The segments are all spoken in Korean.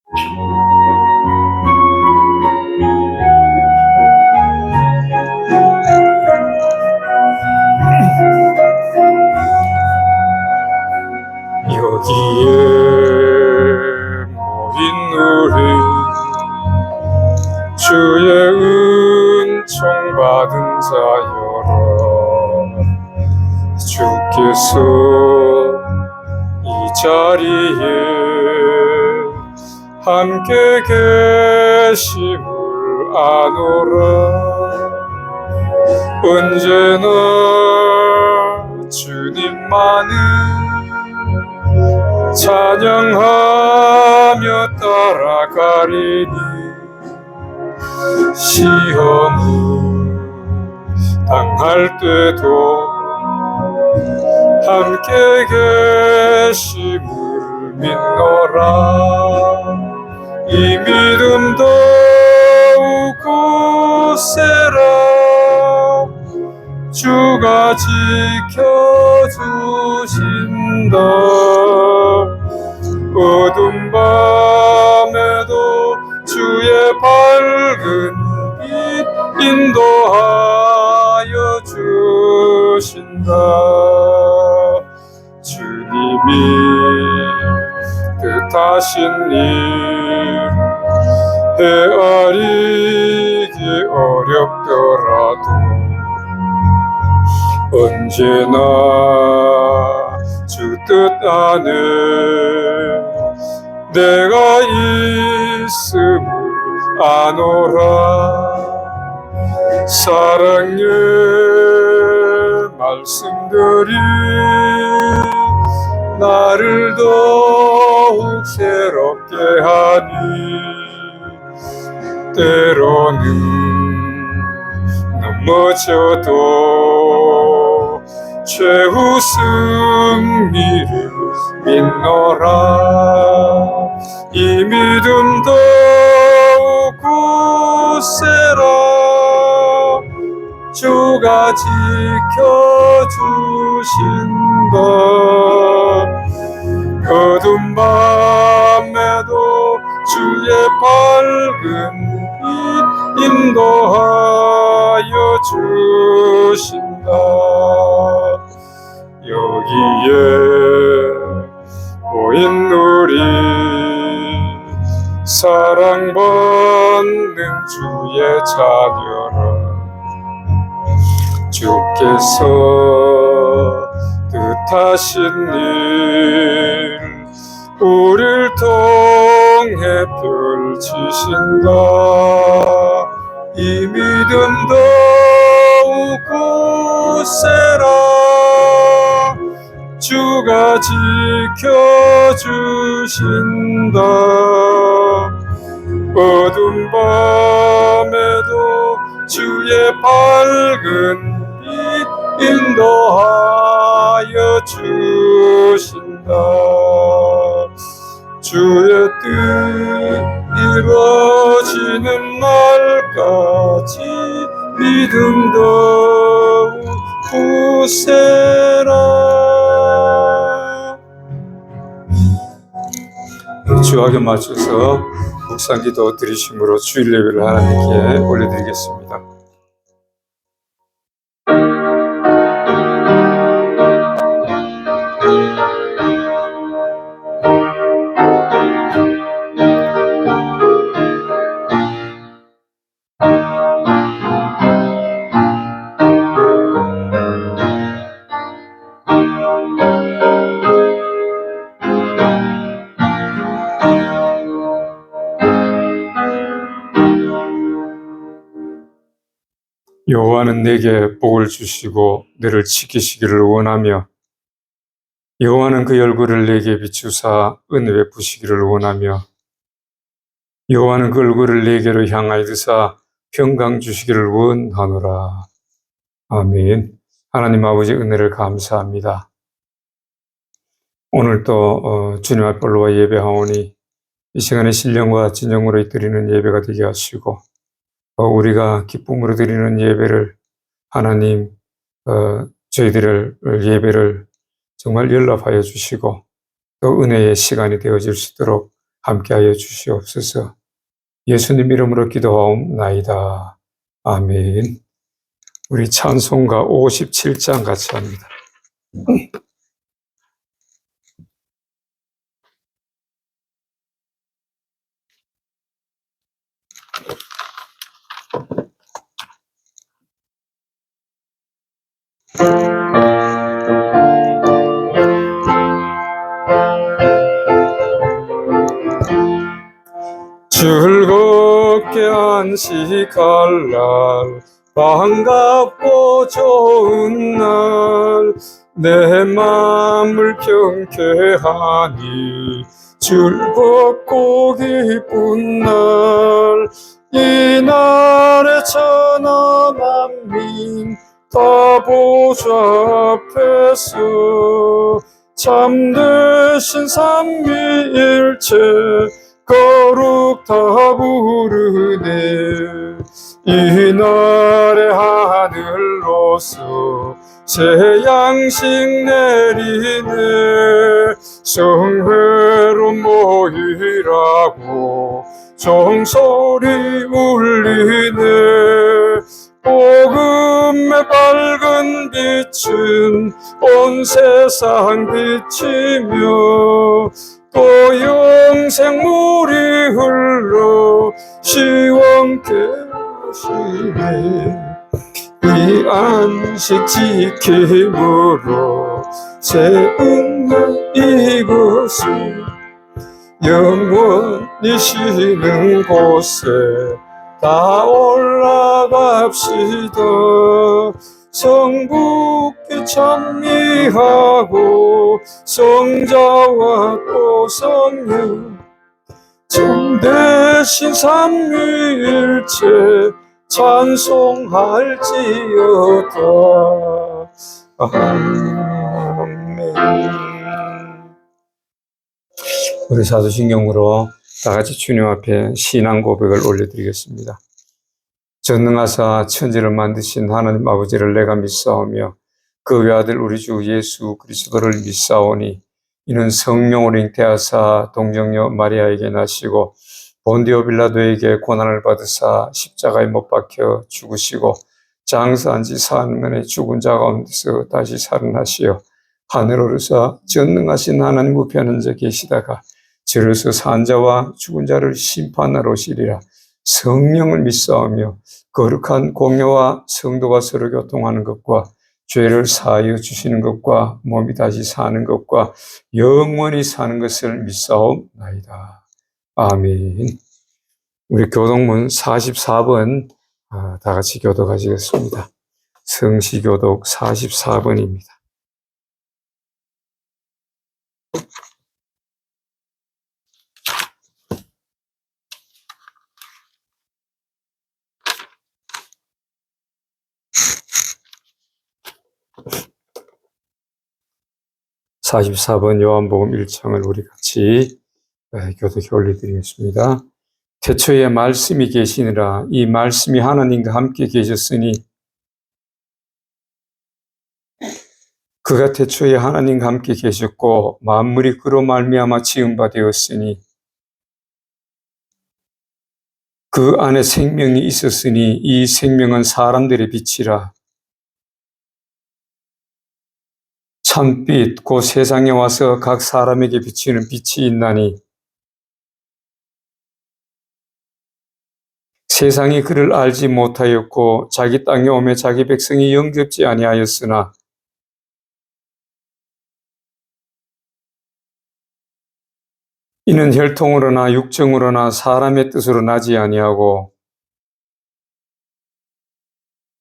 여기에 모인 우리 주의 은총 받은 자여라. 주께서 이 자리에 함께 계심을 아노라. 언제나 주님만을 찬양하며 따라가리니 시험을 당할 때도 함께 계심을 믿노라. 이 믿음 더욱 굳세라. 주가 지켜주신다. 어두운 밤에도 주의 밝은 빛 인도하여 주신다. 주님이 뜻하신 일 헤아리기 어렵더라도 언제나 주 뜻 안에 내가 있음을 아노라. 사랑의 말씀들이 나를 더욱 새롭게 하니 때로는 넘어져도 최후 승리를 믿노라. 이 믿음 더욱 굳세라. 주가 지켜주신다. 어두운 밤에도 주의 밝은 빛 인도하여 주신다. 여기에 모인 우리 사랑받는 주의 자녀라. 주께서 뜻하신 일 우릴 통해 펼치신다. 이 믿음 더욱 굳세라. 주가 지켜주신다. 어두운 밤에도 주의 밝은 빛 인도하여 주신다. 주의 뜻 이루어지는 날까지 믿음 더욱 굳세라. 주하게 맞춰서 묵상기도 드리심으로 주일 예배를 하나님께 올려드리겠습니다. 여호와는 내게 복을 주시고 너를 지키시기를 원하며 여호와는 그 얼굴을 내게 비추사 은혜 베푸시기를 원하며 여호와는 그 얼굴을 내게로 향하여 드사 평강 주시기를 원하노라. 아멘. 하나님 아버지 은혜를 감사합니다. 오늘 또 주님 앞에 올라와 예배하오니 이 시간에 신령과 진정으로 드리는 예배가 되게 하시고 우리가 기쁨으로 드리는 예배를 하나님 저희들의 예배를 정말 연락하여 주시고 또 은혜의 시간이 되어질 수 있도록 함께하여 주시옵소서. 예수님 이름으로 기도하옵나이다. 아멘. 우리 찬송가 57장 같이 합니다. 즐겁게 안식할 날, 반갑고 좋은 날, 내 맘을 경쾌하니 즐겁고 기쁜 날, 이 날에 천하 만민 다 보좌 앞에서 참되신 삼위일체 거룩 다 부르네. 이날의 하늘로서 새 양식 내리네. 성회로 모이라고 종소리 울리네. 복음의 밝은 빛은 온 세상 비치며 또 영생물이 흘러 시원케 하시네. 이 안식 지킴으로 세운 날 이곳은 영원히 쉬는 곳에 다 올라갑시다. 성부께 찬미하고 성자와 또 성령 참되신 삼위일체 찬송할지어다. 아멘. 우리 사도신경으로 다 같이 주님 앞에 신앙 고백을 올려드리겠습니다. 전능하사 천지를 만드신 하나님 아버지를 내가 믿사오며 그 외아들 우리 주 예수 그리스도를 믿사오니 이는 성령으로 잉태하사 동정녀 마리아에게 나시고 본디오 빌라도에게 고난을 받으사 십자가에 못 박혀 죽으시고 장사한 지 사흘 만에 죽은 자 가운데서 다시 살아나시어 하늘 오르사 전능하신 하나님 우편에 앉아 계시다가 저로서 산 자와 죽은 자를 심판하러 오시리라. 성령을 믿사오며 거룩한 공예와 성도가 서로 교통하는 것과 죄를 사하여 주시는 것과 몸이 다시 사는 것과 영원히 사는 것을 믿사옵나이다. 아멘. 우리 교독문 44번 다 같이 교독하시겠습니다. 성시교독 44번입니다. (44번) 요한복음 1장을 우리 같이 교독해 올려드리겠습니다. 태초에 말씀이 계시니라. 이 말씀이 하나님과 함께 계셨으니 그가 태초에 하나님과 함께 계셨고 만물이 그로 말미암아 지은 바 되었으니 그 안에 생명이 있었으니 이 생명은 사람들의 빛이라. 참빛 곧 세상에 와서 각 사람에게 비치는 빛이 있나니 세상이 그를 알지 못하였고 자기 땅에 오매 자기 백성이 영접지 아니하였으나 이는 혈통으로나 육정으로나 사람의 뜻으로 나지 아니하고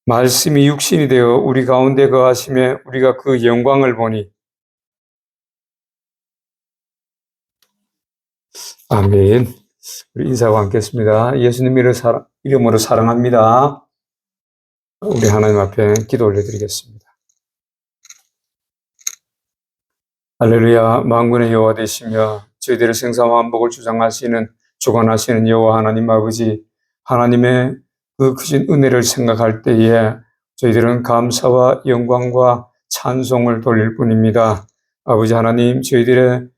말씀이 육신이 되어 우리 가운데 거하심에 우리가 그 영광을 보니. 아멘. 우리 인사하고 앉겠습니다. 예수님 이름으로 사랑합니다. 우리 하나님 앞에 기도 올려드리겠습니다. 할렐루야. 만군의 여호와 되시며 저희들의 생사만복을 주관하시는 여호와 하나님 아버지, 하나님의 그 크신 은혜를 생각할 때에 저희들은 감사와 영광과 찬송을 돌릴 뿐입니다. 아버지 하나님, 저희들의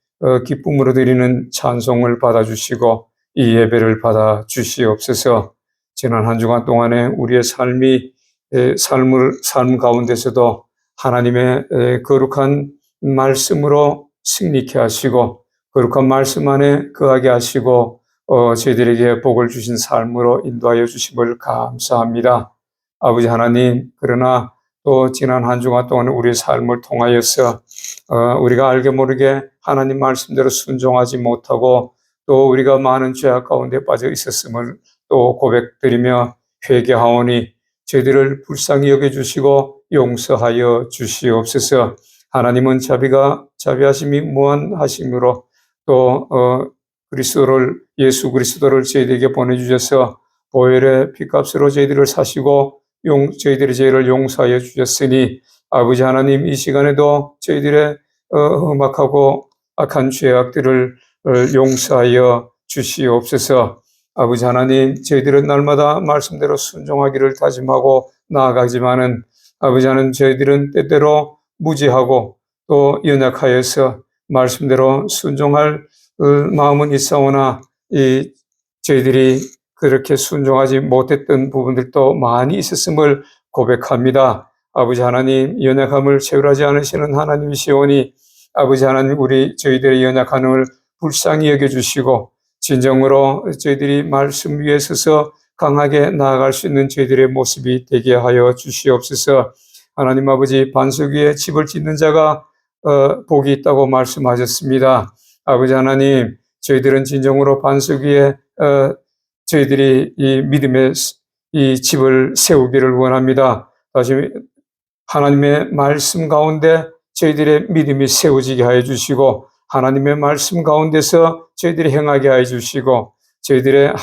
기쁨으로 드리는 찬송을 받아주시고 이 예배를 받아주시옵소서. 지난 한 주간 동안에 우리의 삶 가운데서도 하나님의 거룩한 말씀으로 승리케 하시고 거룩한 말씀 안에 거하게 하시고 저희들에게 복을 주신 삶으로 인도하여 주심을 감사합니다. 아버지 하나님, 그러나 또 지난 한 주간 동안 우리의 삶을 통하여서 우리가 알게 모르게 하나님 말씀대로 순종하지 못하고 또 우리가 많은 죄악 가운데 빠져 있었음을 또 고백드리며 회개하오니 저희들을 불쌍히 여겨주시고 용서하여 주시옵소서. 하나님은 자비하심이 무한하심으로 또 예수 그리스도를 저희들에게 보내주셔서 보혈의 피값으로 저희들을 사시고 저희들의 죄를 용서하여 주셨으니 아버지 하나님, 이 시간에도 저희들의 험악하고 악한 죄악들을 용서하여 주시옵소서. 아버지 하나님, 저희들은 날마다 말씀대로 순종하기를 다짐하고 나아가지만은 아버지 하나님, 저희들은 때때로 무지하고 또 연약하여서 말씀대로 순종할 마음은 있사오나 저희들이 그렇게 순종하지 못했던 부분들도 많이 있었음을 고백합니다. 아버지 하나님, 연약함을 채울하지 않으시는 하나님이시오니 아버지 하나님, 저희들의 연약함을 불쌍히 여겨주시고 진정으로 저희들이 말씀 위에 서서 강하게 나아갈 수 있는 저희들의 모습이 되게 하여 주시옵소서. 하나님 아버지, 반석 위에 집을 짓는 자가 복이 있다고 말씀하셨습니다. 아버지 하나님, 저희들은 진정으로 반석 위에 저희들이 이 믿음의 이 집을 세우기를 원합니다. 다시 하나님의 말씀 가운데 저희들의 믿음이 세워지게 하여 주시고 하나님의 말씀 가운데서 저희들이 행하게 하여 주시고 저희들의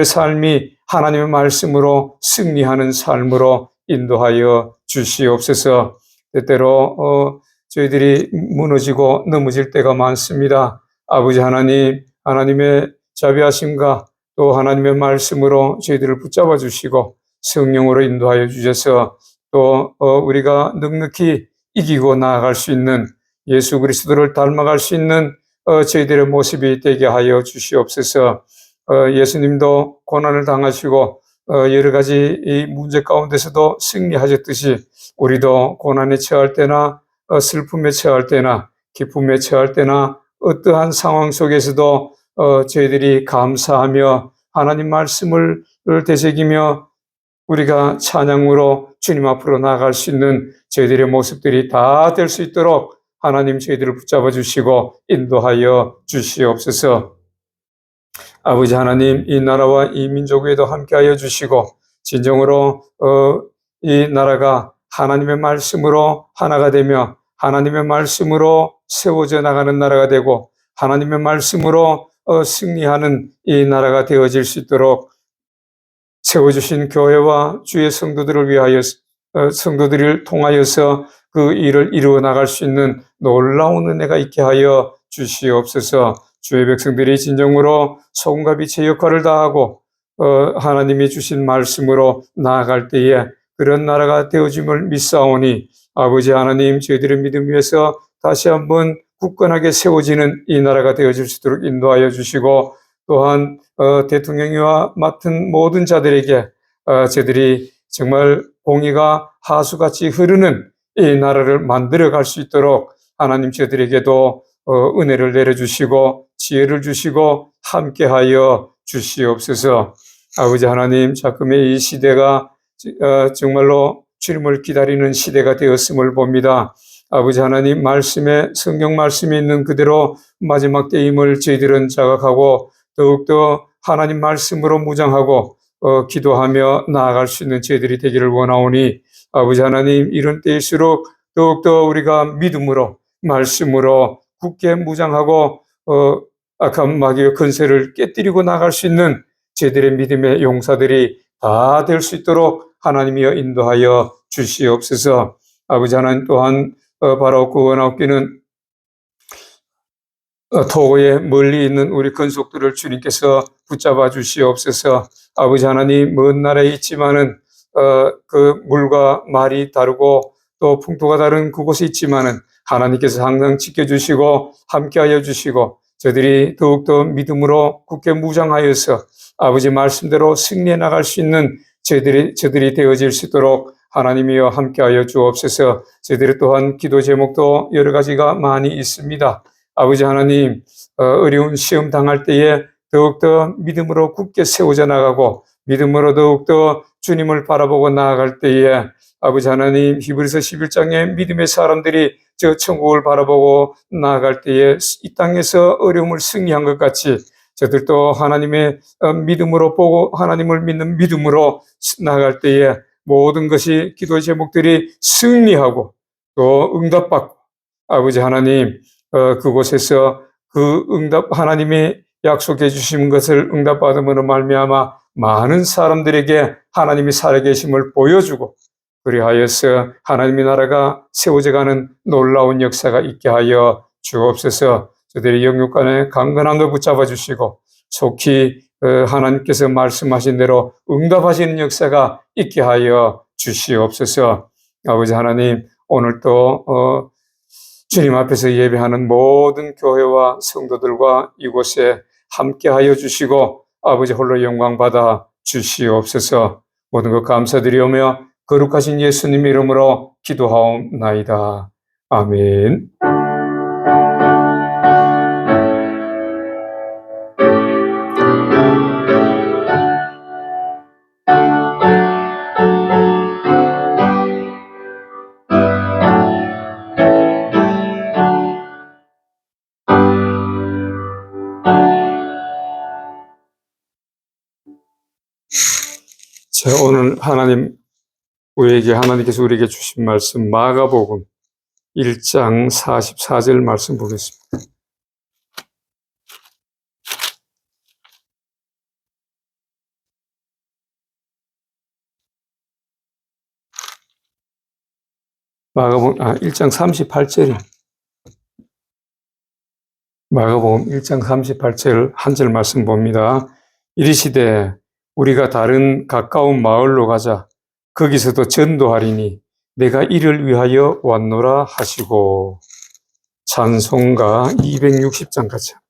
삶이 하나님의 말씀으로 승리하는 삶으로 인도하여 주시옵소서. 때때로 저희들이 무너지고 넘어질 때가 많습니다. 아버지 하나님, 하나님의 자비하심과 또 하나님의 말씀으로 저희들을 붙잡아 주시고 성령으로 인도하여 주셔서 또 우리가 넉넉히 이기고 나아갈 수 있는 예수 그리스도를 닮아갈 수 있는 저희들의 모습이 되게 하여 주시옵소서. 예수님도 고난을 당하시고 여러 가지 이 문제 가운데서도 승리하셨듯이 우리도 고난에 처할 때나 슬픔에 처할 때나 기쁨에 처할 때나 어떠한 상황 속에서도 저희들이 감사하며 하나님 말씀을 되새기며 우리가 찬양으로 주님 앞으로 나아갈 수 있는 저희들의 모습들이 다 될 수 있도록 하나님 저희들을 붙잡아 주시고 인도하여 주시옵소서. 아버지 하나님, 이 나라와 이 민족에도 함께하여 주시고 진정으로 이 나라가 하나님의 말씀으로 하나가 되며 하나님의 말씀으로 세워져 나가는 나라가 되고 하나님의 말씀으로 승리하는 이 나라가 되어질 수 있도록 세워주신 교회와 주의 성도들을 위하여 성도들을 통하여서 그 일을 이루어 나갈 수 있는 놀라운 은혜가 있게 하여 주시옵소서. 주의 백성들이 진정으로 소금과 빛의 역할을 다하고 하나님이 주신 말씀으로 나아갈 때에 그런 나라가 되어짐을 믿사오니 아버지 하나님, 저희들의 믿음 위에서 다시 한번 굳건하게 세워지는 이 나라가 되어질 수 있도록 인도하여 주시고 또한 대통령이와 맡은 모든 자들에게 저들이 정말 공의가 하수같이 흐르는 이 나라를 만들어 갈 수 있도록 하나님 저들에게도 은혜를 내려주시고 지혜를 주시고 함께하여 주시옵소서. 아버지 하나님, 자금의 이 시대가 정말로 주님을 기다리는 시대가 되었음을 봅니다. 아버지 하나님, 성경 말씀이 있는 그대로 마지막 때임을 저희들은 자각하고 더욱더 하나님 말씀으로 무장하고 기도하며 나아갈 수 있는 저희들이 되기를 원하오니 아버지 하나님, 이런 때일수록 더욱더 우리가 믿음으로 말씀으로 굳게 무장하고 악한 마귀의 권세를 깨뜨리고 나갈 수 있는 저희들의 믿음의 용사들이 다 될 수 있도록 하나님이여 인도하여 주시옵소서. 아버지 하나님, 또한 바로 그 원하옵기는 토고에 멀리 있는 우리 건속들을 주님께서 붙잡아 주시옵소서. 아버지 하나님, 먼 나라에 있지만은 그 물과 말이 다르고 또 풍토가 다른 그곳에 있지만은 하나님께서 항상 지켜주시고 함께하여 주시고 저들이 더욱더 믿음으로 굳게 무장하여서 아버지 말씀대로 승리해 나갈 수 있는 저들이 되어질 수 있도록 하나님이여 함께하여 주옵소서. 저희들이 또한 기도 제목도 여러 가지가 많이 있습니다. 아버지 하나님, 어려운 시험 당할 때에 더욱더 믿음으로 굳게 세워져 나가고 믿음으로 더욱더 주님을 바라보고 나아갈 때에 아버지 하나님, 히브리서 11장에 믿음의 사람들이 저 천국을 바라보고 나아갈 때에 이 땅에서 어려움을 승리한 것 같이 저들도 하나님의 믿음으로 보고 하나님을 믿는 믿음으로 나아갈 때에 모든 것이 기도 제목들이 승리하고 또 응답받고 아버지 하나님, 그곳에서 그 응답 하나님이 약속해 주신 것을 응답받음으로 말미암아 많은 사람들에게 하나님이 살아계심을 보여주고 그리하여서 하나님의 나라가 세워져가는 놀라운 역사가 있게 하여 주옵소서. 저들의 영육간에 강건한 걸 붙잡아 주시고 속히 하나님께서 말씀하신 대로 응답하시는 역사가 있게 하여 주시옵소서. 아버지 하나님, 오늘 또 주님 앞에서 예배하는 모든 교회와 성도들과 이곳에 함께하여 주시고 아버지 홀로 영광 받아 주시옵소서. 모든 것 감사드리오며 거룩하신 예수님 이름으로 기도하옵나이다. 아멘. 자, 오늘 하나님께서 우리에게 주신 말씀 마가복음 1장 44절 말씀 보겠습니다. 마가복음 1장 38절. 마가복음 1장 38절 한 절 말씀 봅니다. 이르시되 우리가 다른 가까운 마을로 가자. 거기서도 전도하리니 내가 이를 위하여 왔노라 하시고. 찬송가 260장 가자.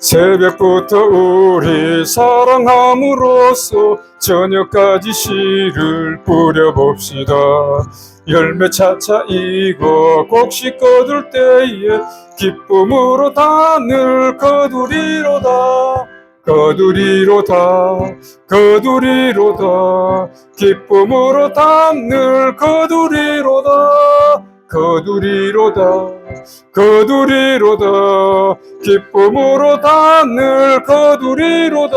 새벽부터 우리 사랑함으로써 저녁까지 씨를 뿌려봅시다. 열매 차차 익어 곡식 거둘 때에 기쁨으로 단을 거두리로다. 거두리로다. 기쁨으로 단을 거두리로다. 기쁨으로 단을 거두리로다.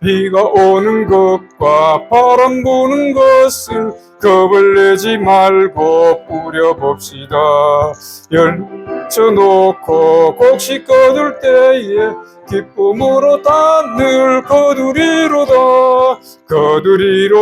비가 오는 것과 바람 부는 것을 겁을 내지 말고 뿌려봅시다. 열쳐놓고 곡식 거둘 때에 기쁨으로 단을 거두리로다. 기쁨으로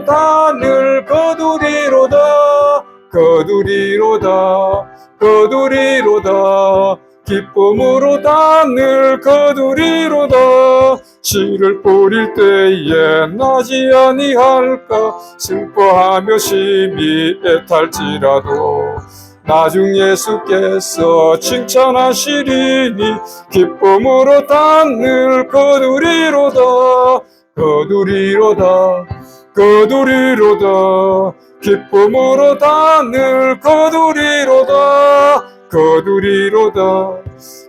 단을 거두리로다. 기쁨으로 단을 거두리로다. 씨를 뿌릴 때에 나지 아니할까 슬퍼하며 심히 애탈지라도 나중 예수께서 칭찬하시리니 기쁨으로 단을 거두리로다. 기쁨으로 단을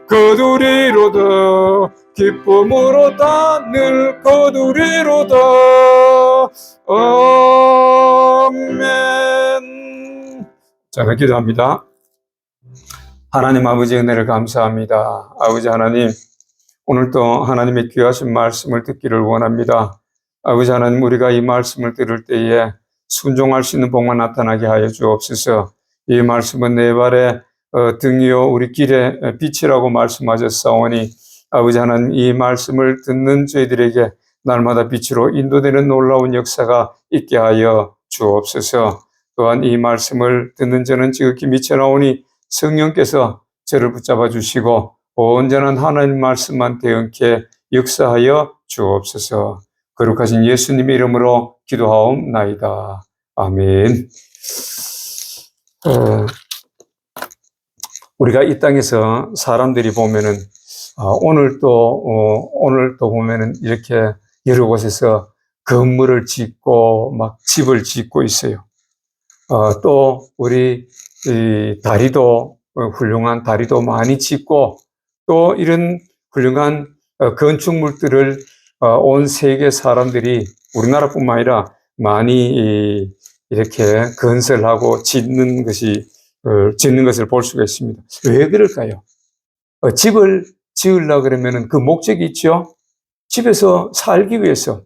거두리로다. 기쁨으로 단을 거두리로다. 아멘. 자, 기도합니다. 하나님 아버지 은혜를 감사합니다. 아버지 하나님, 오늘도 하나님의 귀하신 말씀을 듣기를 원합니다. 아버지 하나님, 우리가 이 말씀을 들을 때에 순종할 수 있는 복만 나타나게 하여 주옵소서. 이 말씀은 내 발에 등이요 우리 길의 빛이라고 말씀하셨사오니 아버지 하나님, 이 말씀을 듣는 저희들에게 날마다 빛으로 인도되는 놀라운 역사가 있게 하여 주옵소서. 또한 이 말씀을 듣는 저는 지극히 미쳐나오니 성령께서 저를 붙잡아 주시고 온전한 하나님 말씀만 대응케 역사하여 주옵소서. 거룩하신 예수님의 이름으로 기도하옵나이다. 아멘. 우리가 이 땅에서 사람들이 보면은 오늘도 보면은 이렇게 여러 곳에서 건물을 짓고 막 집을 짓고 있어요. 또 우리 이 다리도 훌륭한 다리도 많이 짓고 또 이런 훌륭한 건축물들을 온 세계 사람들이 우리나라뿐만 아니라 많이 이렇게 건설하고 짓는 것을 볼 수가 있습니다. 왜 그럴까요? 집을 지으려고 그러면은 그 목적이 있죠. 집에서 살기 위해서,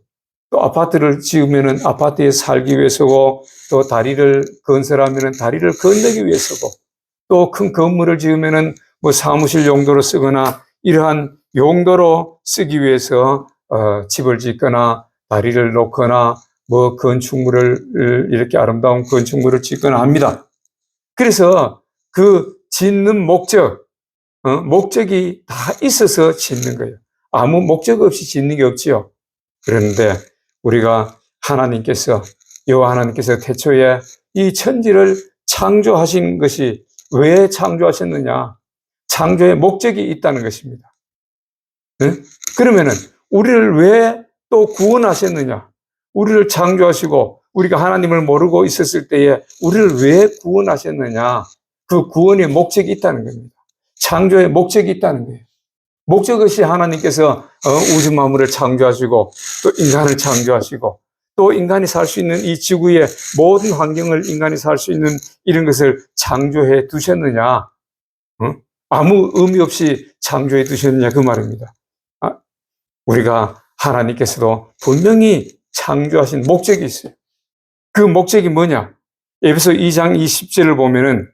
또 아파트를 지으면은 아파트에 살기 위해서고, 또 다리를 건설하면은 다리를 건너기 위해서고, 또 큰 건물을 지으면은 뭐 사무실 용도로 쓰거나 이러한 용도로 쓰기 위해서 집을 짓거나 다리를 놓거나 뭐 건축물을 이렇게 아름다운 건축물을 짓거나 합니다. 그래서 그 짓는 목적이 다 있어서 짓는 거예요. 아무 목적 없이 짓는 게 없지요. 그런데 우리가 여호와 하나님께서 태초에 이 천지를 창조하신 것이 왜 창조하셨느냐? 창조의 목적이 있다는 것입니다. 그러면은 우리를 왜 또 구원하셨느냐? 우리를 창조하시고 우리가 하나님을 모르고 있었을 때에 우리를 왜 구원하셨느냐? 그 구원의 목적이 있다는 겁니다. 창조의 목적이 있다는 거예요. 목적 없이 하나님께서 우주 만물을 창조하시고 또 인간을 창조하시고 또 인간이 살 수 있는 이 지구의 모든 환경을 인간이 살 수 있는 이런 것을 창조해 두셨느냐? 아무 의미 없이 창조해 두셨느냐 그 말입니다. 우리가 하나님께서도 분명히 창조하신 목적이 있어요. 그 목적이 뭐냐? 에베소 2장 20절을 보면은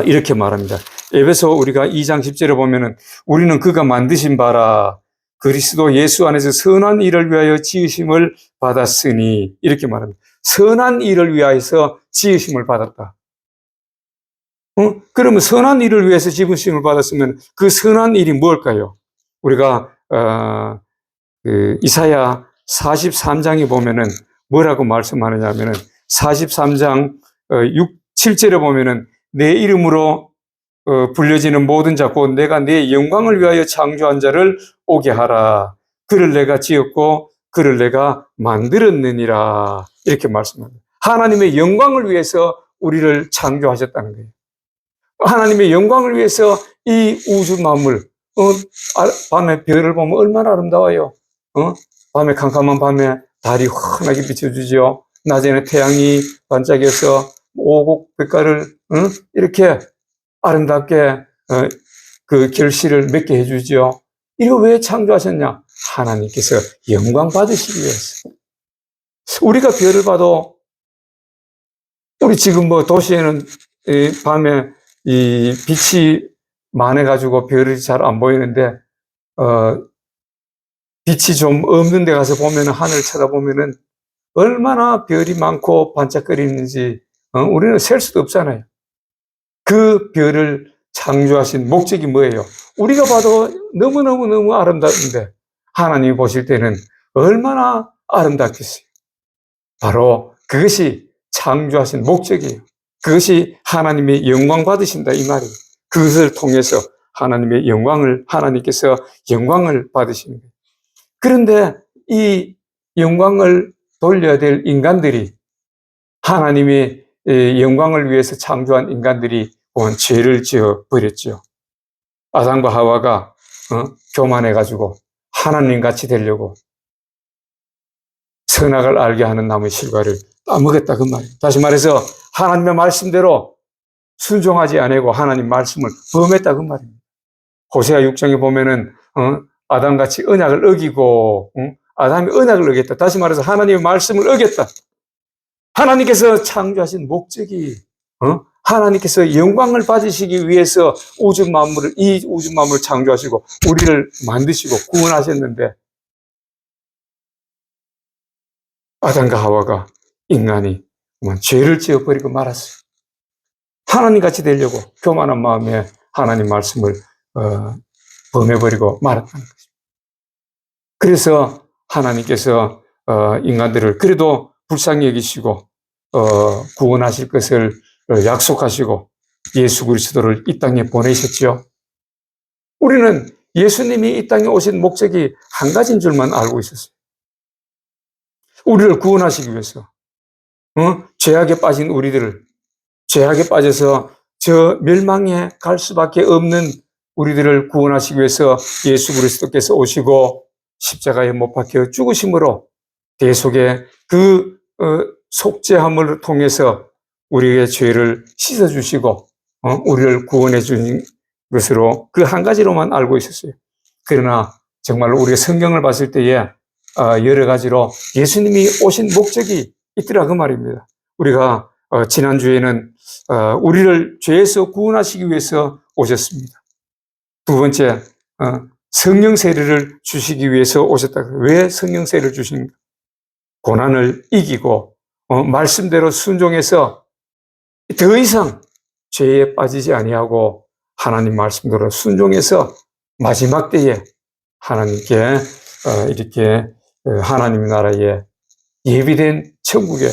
이렇게 말합니다. 에베소 우리가 2장 10절에 보면은 우리는 그가 만드신 바라 그리스도 예수 안에서 선한 일을 위하여 지으심을 받았으니 이렇게 말합니다. 선한 일을 위하여서 지으심을 받았다. 그러면 선한 일을 위해서 지으심을 받았으면 그 선한 일이 무엇일까요? 우리가 이사야 43장에 보면은 뭐라고 말씀하느냐 하면은 43장 7절에 보면은 내 이름으로 불려지는 모든 자 곧 내가 내 영광을 위하여 창조한 자를 오게 하라. 그를 내가 지었고 그를 내가 만들었느니라. 이렇게 말씀합니다. 하나님의 영광을 위해서 우리를 창조하셨다는 거예요. 하나님의 영광을 위해서 이 우주 만물, 밤에 별을 보면 얼마나 아름다워요. 밤에 캄캄한 밤에 달이 환하게 비춰주지요. 낮에는 태양이 반짝여서 오곡백과를 이렇게 아름답게 그 결실을 맺게 해주지요. 이거 왜 창조하셨냐? 하나님께서 영광 받으시기 위해서. 우리가 별을 봐도 우리 지금 뭐 도시에는 밤에 이 빛이 많아가지고 별이 잘 안 보이는데 빛이 좀 없는 데 가서 보면 하늘 쳐다보면은 얼마나 별이 많고 반짝거리는지 우리는 셀 수도 없잖아요. 그 별을 창조하신 목적이 뭐예요? 우리가 봐도 너무너무 아름다운데 하나님이 보실 때는 얼마나 아름답겠어요. 바로 그것이 창조하신 목적이에요. 그것이 하나님의 영광 받으신다 이 말이에요. 그것을 통해서 하나님께서 영광을 받으시는 거예요. 그런데 이 영광을 돌려야 될 인간들이 하나님의 영광을 위해서 창조한 인간들이 죄를 지어 버렸죠. 아담과 하와가 교만해가지고 하나님같이 되려고 선악을 알게 하는 나무의 실과를 따먹었다 그 말이에요. 다시 말해서 하나님의 말씀대로 순종하지 않고 하나님 말씀을 범했다 그 말입니다. 호세아 6장에 보면은 아담같이 언약을 어기고 아담이 언약을 어겼다. 다시 말해서 하나님의 말씀을 어겼다. 하나님께서 창조하신 목적이 하나님께서 영광을 받으시기 위해서 이 우주 만물을 창조하시고 우리를 만드시고 구원하셨는데, 아담과 하와가, 인간이 죄를 지어버리고 말았어요. 하나님같이 되려고 교만한 마음에 하나님 말씀을 범해버리고 말았다는 거죠. 그래서 하나님께서 인간들을 그래도 불쌍히 여기시고 구원하실 것을 약속하시고 예수 그리스도를 이 땅에 보내셨죠. 우리는 예수님이 이 땅에 오신 목적이 한 가지인 줄만 알고 있었어요. 우리를 구원하시기 위해서, 죄악에 빠진 우리들을, 죄악에 빠져서 저 멸망에 갈 수밖에 없는 우리들을 구원하시기 위해서 예수 그리스도께서 오시고 십자가에 못 박혀 죽으심으로 대속의 그 속죄함을 통해서 우리의 죄를 씻어주시고 우리를 구원해 주신 것으로 그 한 가지로만 알고 있었어요. 그러나 정말로 우리가 성경을 봤을 때에 여러 가지로 예수님이 오신 목적이 있더라 그 말입니다. 우리가 지난주에는 우리를 죄에서 구원하시기 위해서 오셨습니다. 두 번째, 성령 세례를 주시기 위해서 오셨다. 왜 성령 세례를 주십니까? 고난을 이기고 말씀대로 순종해서 더 이상 죄에 빠지지 아니하고 하나님 말씀대로 순종해서 마지막 때에 하나님께 이렇게 하나님 나라에 예비된 천국에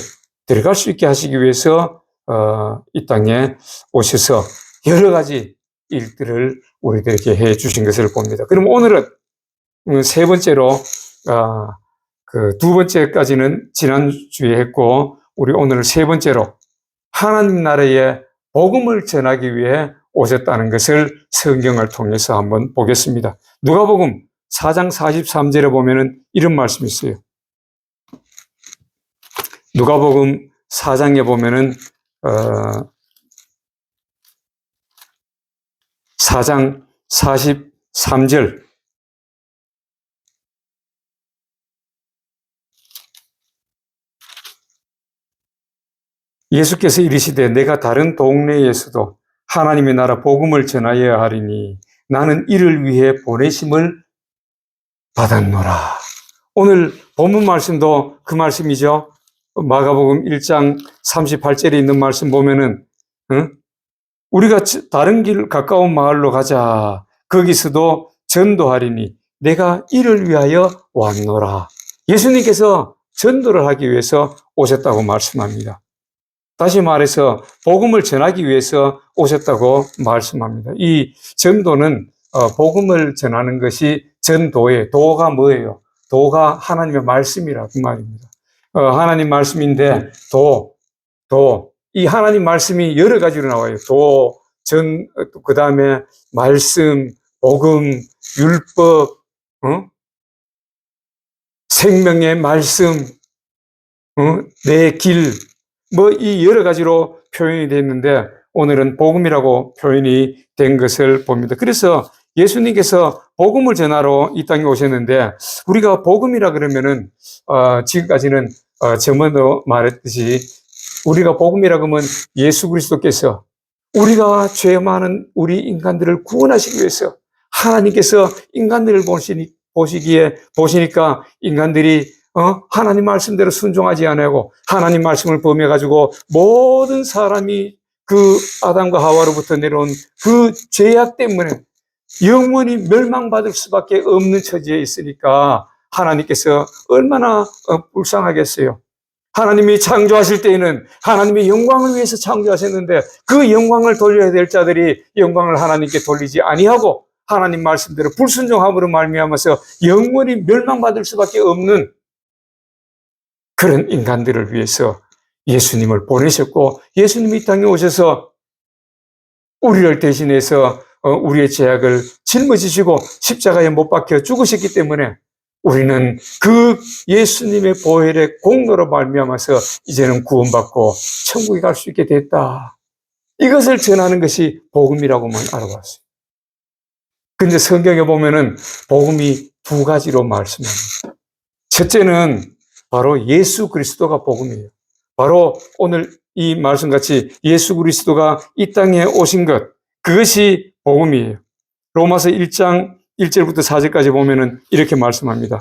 들어갈 수 있게 하시기 위해서 이 땅에 오셔서 여러 가지 일들을 우리들에게 해 주신 것을 봅니다. 그럼 오늘은 세 번째로 그 두 번째까지는 지난주에 했고 우리 오늘 세 번째로 하나님 나라의 복음을 전하기 위해 오셨다는 것을 성경을 통해서 한번 보겠습니다. 누가복음 4장 43절에 보면은 이런 말씀이 있어요. 누가복음 4장에 보면은 4장 43절 예수께서 이르시되 내가 다른 동네에서도 하나님의 나라 복음을 전하여야 하리니 나는 이를 위해 보내심을 받았노라. 오늘 본문 말씀도 그 말씀이죠. 마가복음 1장 38절에 있는 말씀 보면은 우리가 다른 길 가까운 마을로 가자. 거기서도 전도하리니 내가 이를 위하여 왔노라. 예수님께서 전도를 하기 위해서 오셨다고 말씀합니다. 다시 말해서 복음을 전하기 위해서 오셨다고 말씀합니다. 이 전도는 복음을 전하는 것이 전도예요. 도가 뭐예요? 도가 하나님의 말씀이라 그 말입니다. 하나님 말씀인데 이 하나님 말씀이 여러 가지로 나와요. 그 다음에 말씀, 복음, 율법, 생명의 말씀, 내 길, 이 여러 가지로 표현이 되어 있는데 오늘은 복음이라고 표현이 된 것을 봅니다. 그래서 예수님께서 복음을 전하러 이 땅에 오셨는데 우리가 복음이라 그러면은 지금까지는 저번도 말했듯이 우리가 복음이라 그러면 예수 그리스도께서 우리가 죄 많은 우리 인간들을 구원하시기 위해서 하나님께서 인간들을 보시니까 인간들이 하나님 말씀대로 순종하지 않고 하나님 말씀을 범해가지고 모든 사람이 그 아담과 하와로부터 내려온 그 죄악 때문에 영원히 멸망받을 수밖에 없는 처지에 있으니까 하나님께서 얼마나 불쌍하겠어요. 하나님이 창조하실 때에는 하나님의 영광을 위해서 창조하셨는데 그 영광을 돌려야 될 자들이 영광을 하나님께 돌리지 아니하고 하나님 말씀대로 불순종함으로 말미암아서 영원히 멸망받을 수밖에 없는 그런 인간들을 위해서 예수님을 보내셨고 예수님이 이 땅에 오셔서 우리를 대신해서 우리의 죄악을 짊어지시고 십자가에 못 박혀 죽으셨기 때문에 우리는 그 예수님의 보혈의 공로로 말미암아서 이제는 구원받고 천국에 갈 수 있게 됐다. 이것을 전하는 것이 복음이라고만 알아봤어요. 근데 성경에 보면은 복음이 두 가지로 말씀합니다. 첫째는 바로 예수 그리스도가 복음이에요. 바로 오늘 이 말씀같이 예수 그리스도가 이 땅에 오신 것, 그것이 복음이에요. 로마서 1장 1절부터 4절까지 보면은 이렇게 말씀합니다.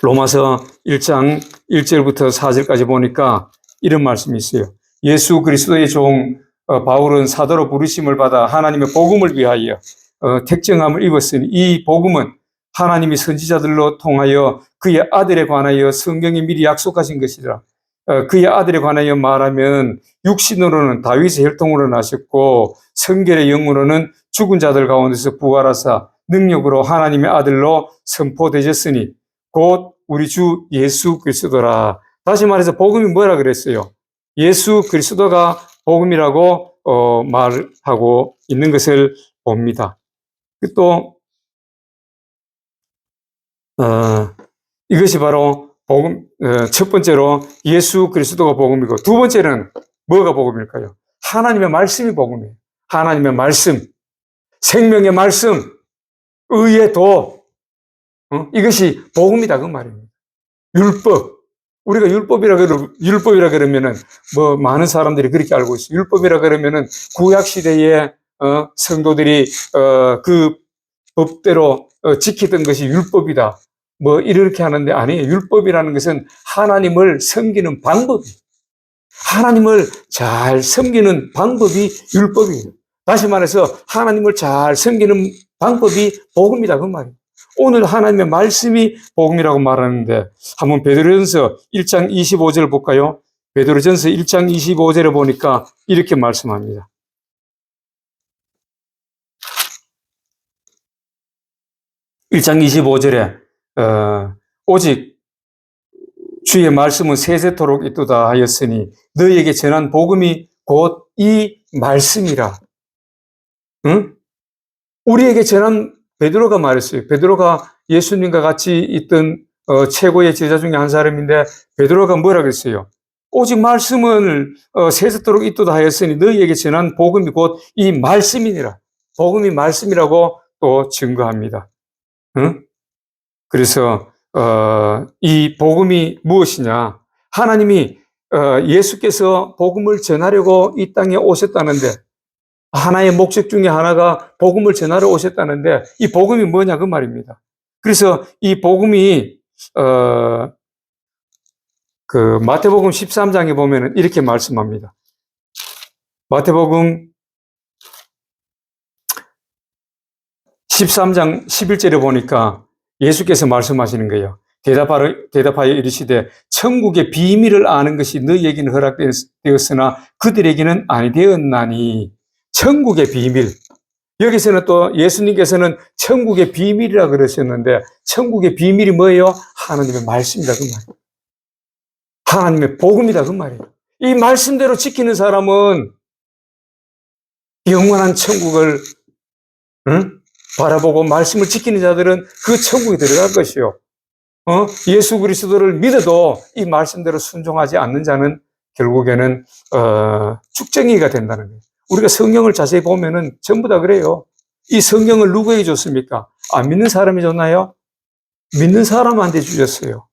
로마서 1장 1절부터 4절까지 보니까 이런 말씀이 있어요. 예수 그리스도의 종 바울은 사도로 부르심을 받아 하나님의 복음을 위하여 택정함을 입었으니 이 복음은 하나님이 선지자들로 통하여 그의 아들에 관하여 성경이 미리 약속하신 것이라. 그의 아들에 관하여 말하면 육신으로는 다윗의 혈통으로 나셨고 성결의 영으로는 죽은 자들 가운데서 부활하사 능력으로 하나님의 아들로 선포되셨으니 곧 우리 주 예수 그리스도라. 다시 말해서 복음이 뭐라 그랬어요? 예수 그리스도가 복음이라고 말하고 있는 것을 봅니다. 또 이것이 바로 복음, 첫 번째로 예수 그리스도가 복음이고, 두 번째는 뭐가 복음일까요? 하나님의 말씀이 복음이에요. 하나님의 말씀, 생명의 말씀, 의의 도, 이것이 복음이다 그 말입니다. 율법, 우리가 율법이라 그러면은 뭐 많은 사람들이 그렇게 알고 있어요. 율법이라 그러면은 구약 시대에 성도들이 그 법대로 지키던 것이 율법이다. 뭐 이렇게 하는데 아니에요. 율법이라는 것은 하나님을 섬기는 방법이에요. 하나님을 잘 섬기는 방법이 율법이에요. 다시 말해서 하나님을 잘 섬기는 방법이 복음이다 그 말이에요. 오늘 하나님의 말씀이 복음이라고 말하는데 한번 베드로전서 1장 25절 볼까요? 베드로전서 1장 25절에 보니까 이렇게 말씀합니다. (1장 25절에) 오직 주의 말씀은 세세토록 있도다 하였으니 너희에게 전한 복음이 곧 이 말씀이라. 응? 우리에게 전한, 베드로가 말했어요. 베드로가 예수님과 같이 있던 최고의 제자 중에 한 사람인데 베드로가 뭐라 그랬어요? 오직 말씀을 세세토록 있도다 하였으니 너희에게 전한 복음이 곧 이 말씀이니라. 복음이 말씀이라고 또 증거합니다. 응? 그래서 이 복음이 무엇이냐? 하나님이 예수께서 복음을 전하려고 이 땅에 오셨다는데, 하나의 목적 중에 하나가 복음을 전하러 오셨다는데, 이 복음이 뭐냐 그 말입니다. 그래서 이 복음이 그 마태복음 13장에 보면은 이렇게 말씀합니다. 마태복음 13장 11절에 보니까 예수께서 말씀하시는 거예요. 대답하여 이르시되 천국의 비밀을 아는 것이 너희에게는 허락되었으나 그들에게는 아니 되었나니. 천국의 비밀. 여기서는 또 예수님께서는 천국의 비밀이라 그러셨는데 천국의 비밀이 뭐예요? 하나님의 말씀이다 그 말이에요. 하나님의 복음이다 그 말이에요. 이 말씀대로 지키는 사람은 영원한 천국을 바라보고 말씀을 지키는 자들은 그 천국에 들어갈 것이요. 예수 그리스도를 믿어도 이 말씀대로 순종하지 않는 자는 결국에는 축쟁이가 된다는 거예요. 우리가 성경을 자세히 보면은 전부 다 그래요. 이 성경을 누구에게 줬습니까? 안 믿는 사람이 줬나요? 믿는 사람한테 주셨어요.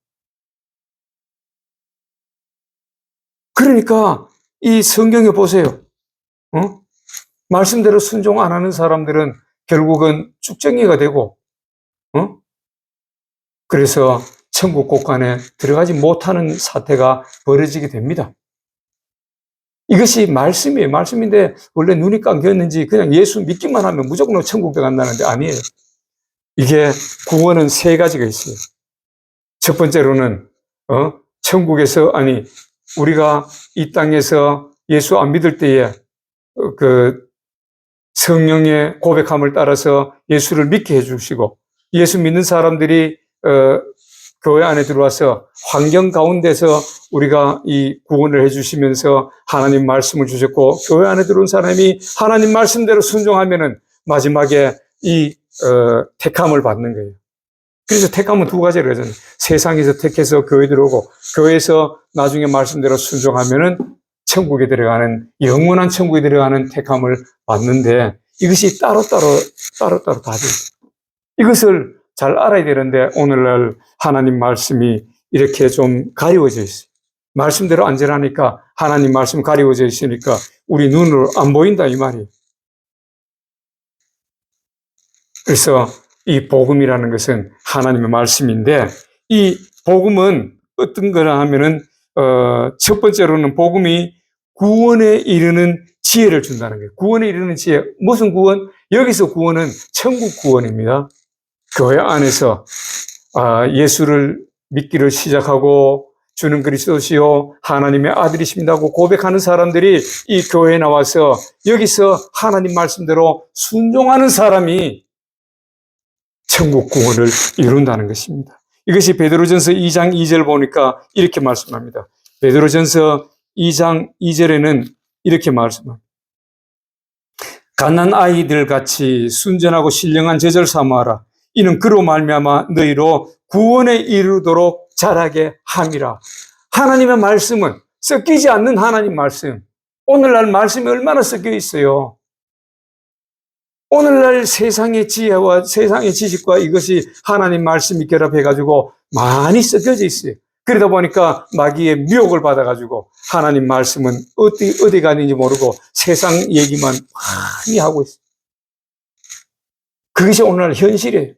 그러니까 이 성경에 보세요. 말씀대로 순종 안 하는 사람들은 결국은 축쟁이가 되고, 그래서 천국 곳간에 들어가지 못하는 사태가 벌어지게 됩니다. 이것이 말씀이에요. 말씀인데 원래 눈이 감겼는지 그냥 예수 믿기만 하면 무조건 천국 간다는데 아니에요. 이게 구원은 세 가지가 있어요. 첫 번째로는 천국에서, 아니 우리가 이 땅에서 예수 안 믿을 때에 그 성령의 고백함을 따라서 예수를 믿게 해주시고, 예수 믿는 사람들이 교회 안에 들어와서 환경 가운데서 우리가 이 구원을 해주시면서 하나님 말씀을 주셨고, 교회 안에 들어온 사람이 하나님 말씀대로 순종하면은 마지막에 이 택함을 받는 거예요. 그래서 택함은 두 가지를 하잖아요. 세상에서 택해서 교회 들어오고, 교회에서 나중에 말씀대로 순종하면은 천국에 들어가는, 영원한 천국에 들어가는 택함을 받는데, 이것이 따로따로 다 돼요. 이것을 잘 알아야 되는데 오늘날 하나님 말씀이 이렇게 좀 가려워져 있어요. 말씀대로 안전하니까 하나님 말씀 가리워져 있으니까 우리 눈으로 안 보인다 이 말이에요. 그래서 이 복음이라는 것은 하나님의 말씀인데 이 복음은 어떤 거라 하면은 첫 번째로는 복음이 구원에 이르는 지혜를 준다는 거예요. 구원에 이르는 지혜. 무슨 구원? 여기서 구원은 천국 구원입니다. 교회 안에서 예수를 믿기를 시작하고 주는 그리스도시요 하나님의 아들이십니다고 고백하는 사람들이 이 교회에 나와서 여기서 하나님 말씀대로 순종하는 사람이 천국 구원을 이룬다는 것입니다. 이것이 베드로전서 2장 2절 보니까 이렇게 말씀합니다. 베드로전서 2장 2절에는 이렇게 말씀합니다. 갓난 아이들 같이 순전하고 신령한 제자를 삼아라. 이는 그로 말미암아 너희로 구원에 이르도록 자라게 함이라. 하나님의 말씀은 섞이지 않는 하나님 말씀. 오늘날 말씀이 얼마나 섞여 있어요. 오늘날 세상의 지혜와 세상의 지식과 이것이 하나님 말씀이 결합해가지고 많이 섞여져 있어요. 그러다 보니까 마귀의 미혹을 받아가지고 하나님 말씀은 어디 가는지 모르고 세상 얘기만 많이 하고 있어요. 그것이 오늘날 현실이에요.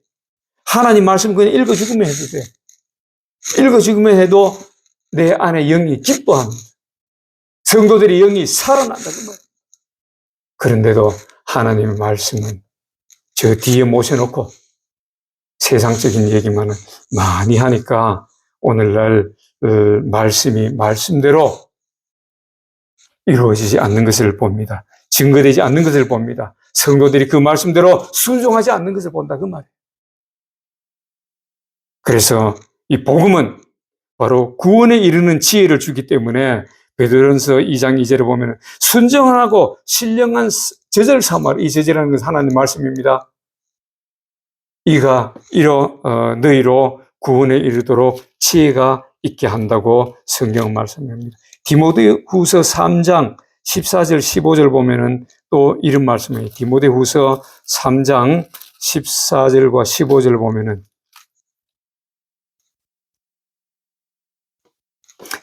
하나님 말씀 그냥 읽어주기만 해도 돼. 읽어주기만 해도 내 안에 영이 기뻐합니다. 성도들의 영이 살아난다 그 말이에요. 그런데도 하나님의 말씀은 저 뒤에 모셔놓고 세상적인 얘기만 많이 하니까 오늘날 말씀이 말씀대로 이루어지지 않는 것을 봅니다. 증거되지 않는 것을 봅니다. 성도들이 그 말씀대로 순종하지 않는 것을 본다 그 말이에요. 그래서 이 복음은 바로 구원에 이르는 지혜를 주기 때문에 베드로전서 2장 2절에 보면 순정하고 신령한 제자를 삼아라. 이 제자라는 것은 하나님 말씀입니다. 이가 너희로 구원에 이르도록 지혜가 있게 한다고 성경 말씀합니다. 디모데후서 3장 14절 15절 보면은 또 이런 말씀이에요. 디모데후서 3장 14절과 15절 보면은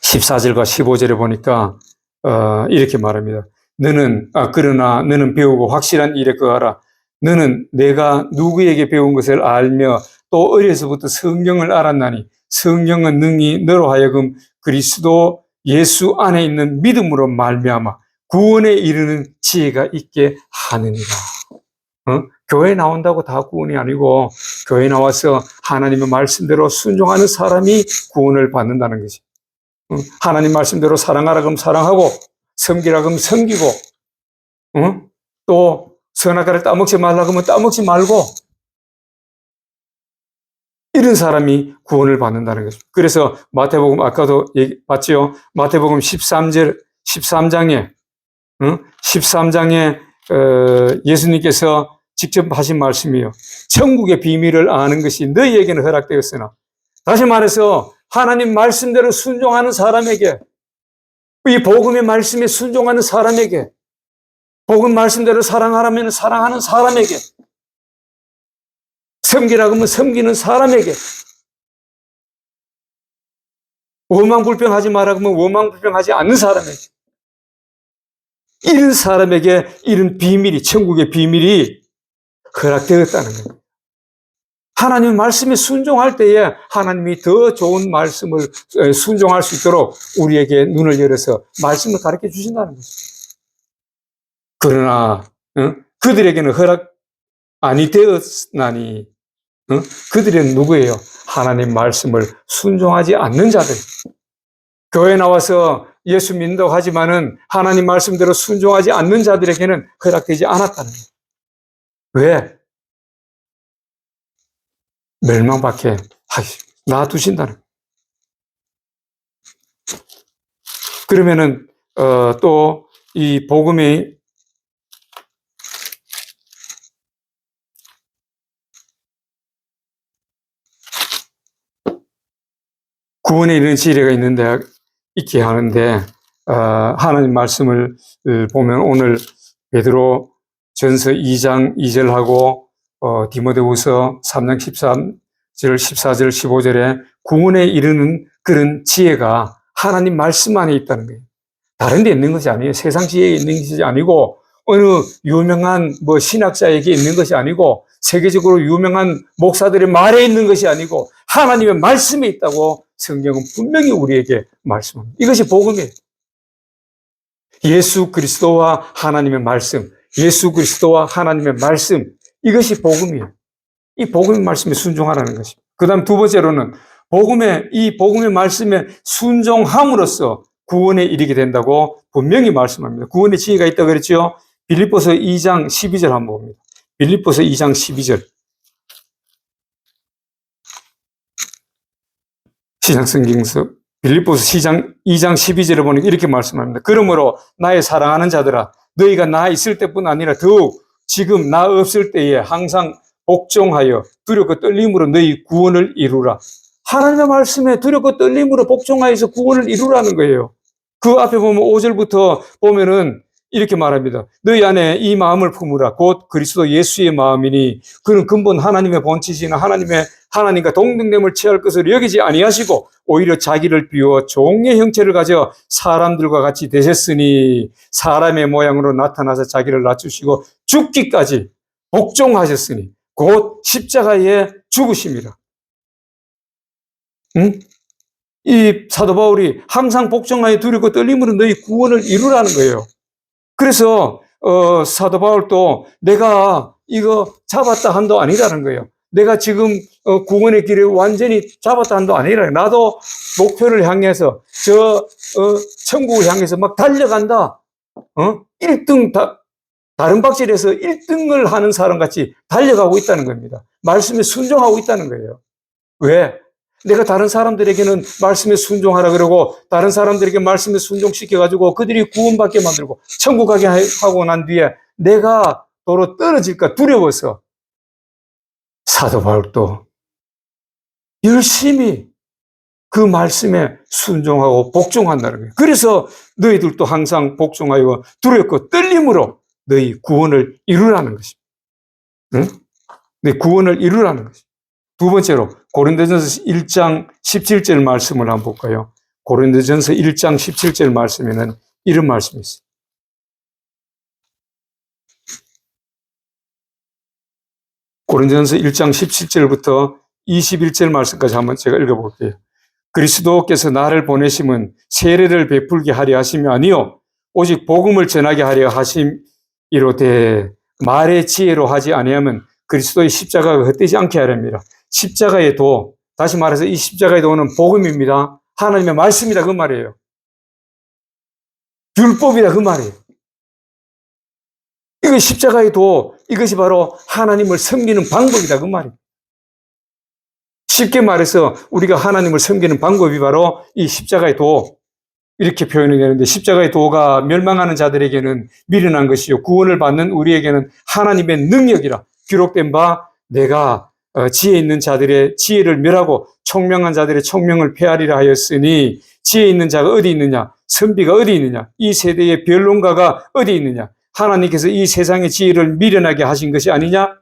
14절과 15절에 보니까 이렇게 말합니다. 그러나 너는 배우고 확실한 일에 거하라. 너는 내가 누구에게 배운 것을 알며 또 어려서부터 성경을 알았나니 성경은 능히 너로 하여금 그리스도 예수 안에 있는 믿음으로 말미암아 구원에 이르는 지혜가 있게 하느니라. 교회 나온다고 다 구원이 아니고 교회 나와서 하나님의 말씀대로 순종하는 사람이 구원을 받는다는 것이. 하나님 말씀대로 사랑하라 그러면 사랑하고 섬기라 그러면 섬기고 또 선악과를 따먹지 말라 그러면 따먹지 말고 이런 사람이 구원을 받는다는 것입니다. 그래서 마태복음 아까도 봤죠. 마태복음 13장에 예수님께서 직접 하신 말씀이에요. 천국의 비밀을 아는 것이 너희에게는 허락되었으나 다시 말해서 하나님 말씀대로 순종하는 사람에게 이 복음의 말씀에 순종하는 사람에게 복음 말씀대로 사랑하라면 사랑하는 사람에게 섬기라 하면 섬기는 사람에게 원망불평하지 마라 하면 원망불평하지 않는 사람에게 이런 사람에게 이런 비밀이 천국의 비밀이 허락되었다는 겁니다. 하나님 말씀에 순종할 때에 하나님이 더 좋은 말씀을 순종할 수 있도록 우리에게 눈을 열어서 말씀을 가르쳐 주신다는 거죠. 그러나 그들에게는 허락 아니 되었나니 그들은 누구예요? 하나님 말씀을 순종하지 않는 자들. 교회 나와서 예수 믿는다고 하지만은 하나님 말씀대로 순종하지 않는 자들에게는 허락되지 않았다는 거예요. 왜? 멸망밖에 놔두신다는 거예요. 그러면은 또 이 복음이 구원에 이르는 지혜가 있게 하는데 하나님 말씀을 보면 오늘 베드로 전서 2장 2절하고 디모데후서 3장 13절 14절 15절에 구원에 이르는 그런 지혜가 하나님 말씀 안에 있다는 거예요. 다른 데 있는 것이 아니에요. 세상 지혜에 있는 것이 아니고 어느 유명한 신학자에게 있는 것이 아니고 세계적으로 유명한 목사들의 말에 있는 것이 아니고 하나님의 말씀에 있다고 성경은 분명히 우리에게 말씀합니다. 이것이 복음이에요. 예수 그리스도와 하나님의 말씀, 예수 그리스도와 하나님의 말씀, 이것이 복음이에요. 이 복음의 말씀에 순종하라는 것입니다. 그 다음 두 번째로는 이 복음의 말씀에 순종함으로써 구원에 이르게 된다고 분명히 말씀합니다. 구원의 지혜가 있다고 그랬죠? 빌립보서 2장 12절 한번 봅니다. 빌립보서 2장 12절. 시장성경서 빌립보서 2장 12절에 보니까 이렇게 말씀합니다. 그러므로 나의 사랑하는 자들아, 너희가 나 있을 때뿐 아니라 더욱 지금 나 없을 때에 항상 복종하여 두렵고 떨림으로 너희 구원을 이루라. 하나님의 말씀에 두렵고 떨림으로 복종하여서 구원을 이루라는 거예요. 그 앞에 보면 5절부터 보면은 이렇게 말합니다. 너희 안에 이 마음을 품으라. 곧 그리스도 예수의 마음이니 그는 근본 하나님의 본체시나 하나님과 동등됨을 취할 것을 여기지 아니하시고 오히려 자기를 비워 종의 형체를 가져 사람들과 같이 되셨으니 사람의 모양으로 나타나서 자기를 낮추시고 죽기까지 복종하셨으니 곧 십자가에 죽으심이라. 응? 이 사도 바울이 항상 복종하여 두렵고 떨림으로 너희 구원을 이루라는 거예요. 그래서 사도 바울도 내가 이거 잡았다 한도 아니라는 거예요. 내가 지금 구원의 길을 완전히 잡았다 한도 아니라 나도 목표를 향해서 천국을 향해서 막 달려간다. 1등 다른 박질에서 1등을 하는 사람같이 달려가고 있다는 겁니다. 말씀에 순종하고 있다는 거예요. 왜? 내가 다른 사람들에게는 말씀에 순종하라 그러고 다른 사람들에게 말씀에 순종시켜가지고 그들이 구원받게 만들고 천국 가게 하고 난 뒤에 내가 도로 떨어질까 두려워서 사도 바울도 열심히 그 말씀에 순종하고 복종한다는 거예요. 그래서 너희들도 항상 복종하여 두렵고 떨림으로 너희 구원을 이루라는 것입니다. 응? 너희 구원을 이루라는 것입니다. 두 번째로 고린도전서 1장 17절 말씀을 한번 볼까요? 고린도전서 1장 17절 말씀에는 이런 말씀이 있어요. 고린도전서 1장 17절부터 21절 말씀까지 한번 제가 읽어볼게요. 그리스도께서 나를 보내심은 세례를 베풀게 하려 하심이 아니요 오직 복음을 전하게 하려 하심이로되 말의 지혜로 하지 아니하면 그리스도의 십자가가 헛되지 않게 하렵니다. 십자가의 도, 다시 말해서 이 십자가의 도는 복음입니다. 하나님의 말씀이다 그 말이에요. 율법이다 그 말이에요. 이거 십자가의 도, 이것이 바로 하나님을 섬기는 방법이다 그 말이에요. 쉽게 말해서 우리가 하나님을 섬기는 방법이 바로 이 십자가의 도, 이렇게 표현이 되는데 십자가의 도가 멸망하는 자들에게는 미련한 것이요 구원을 받는 우리에게는 하나님의 능력이라 기록된 바 내가 지혜 있는 자들의 지혜를 멸하고 총명한 자들의 총명을 폐하리라 하였으니 지혜 있는 자가 어디 있느냐 선비가 어디 있느냐 이 세대의 변론가가 어디 있느냐 하나님께서 이 세상의 지혜를 미련하게 하신 것이 아니냐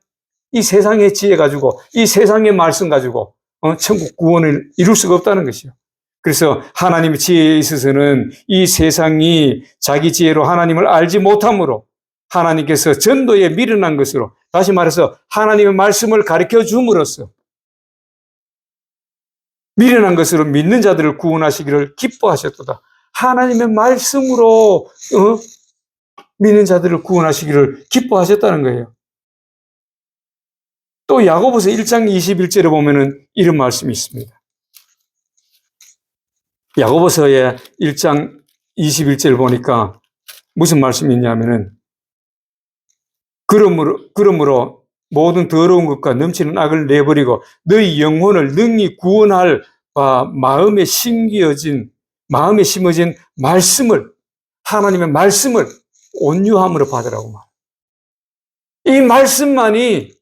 이 세상의 지혜 가지고 이 세상의 말씀 가지고 천국 구원을 이룰 수가 없다는 것이요. 그래서 하나님의 지혜에 있어서는 이 세상이 자기 지혜로 하나님을 알지 못함으로 하나님께서 전도에 미련한 것으로 다시 말해서 하나님의 말씀을 가르쳐 줌으로써 미련한 것으로 믿는 자들을 구원하시기를 기뻐하셨도다. 하나님의 말씀으로 믿는 자들을 구원하시기를 기뻐하셨다는 거예요. 또 야고보서 1장 21절에 보면은 이런 말씀이 있습니다. 야고보서의 1장 21절 보니까 무슨 말씀이 있냐면은 그러므로 모든 더러운 것과 넘치는 악을 내버리고 너희 영혼을 능히 구원할 마음에 심어진 말씀을 하나님의 말씀을 온유함으로 받으라고 말. 이 말씀만이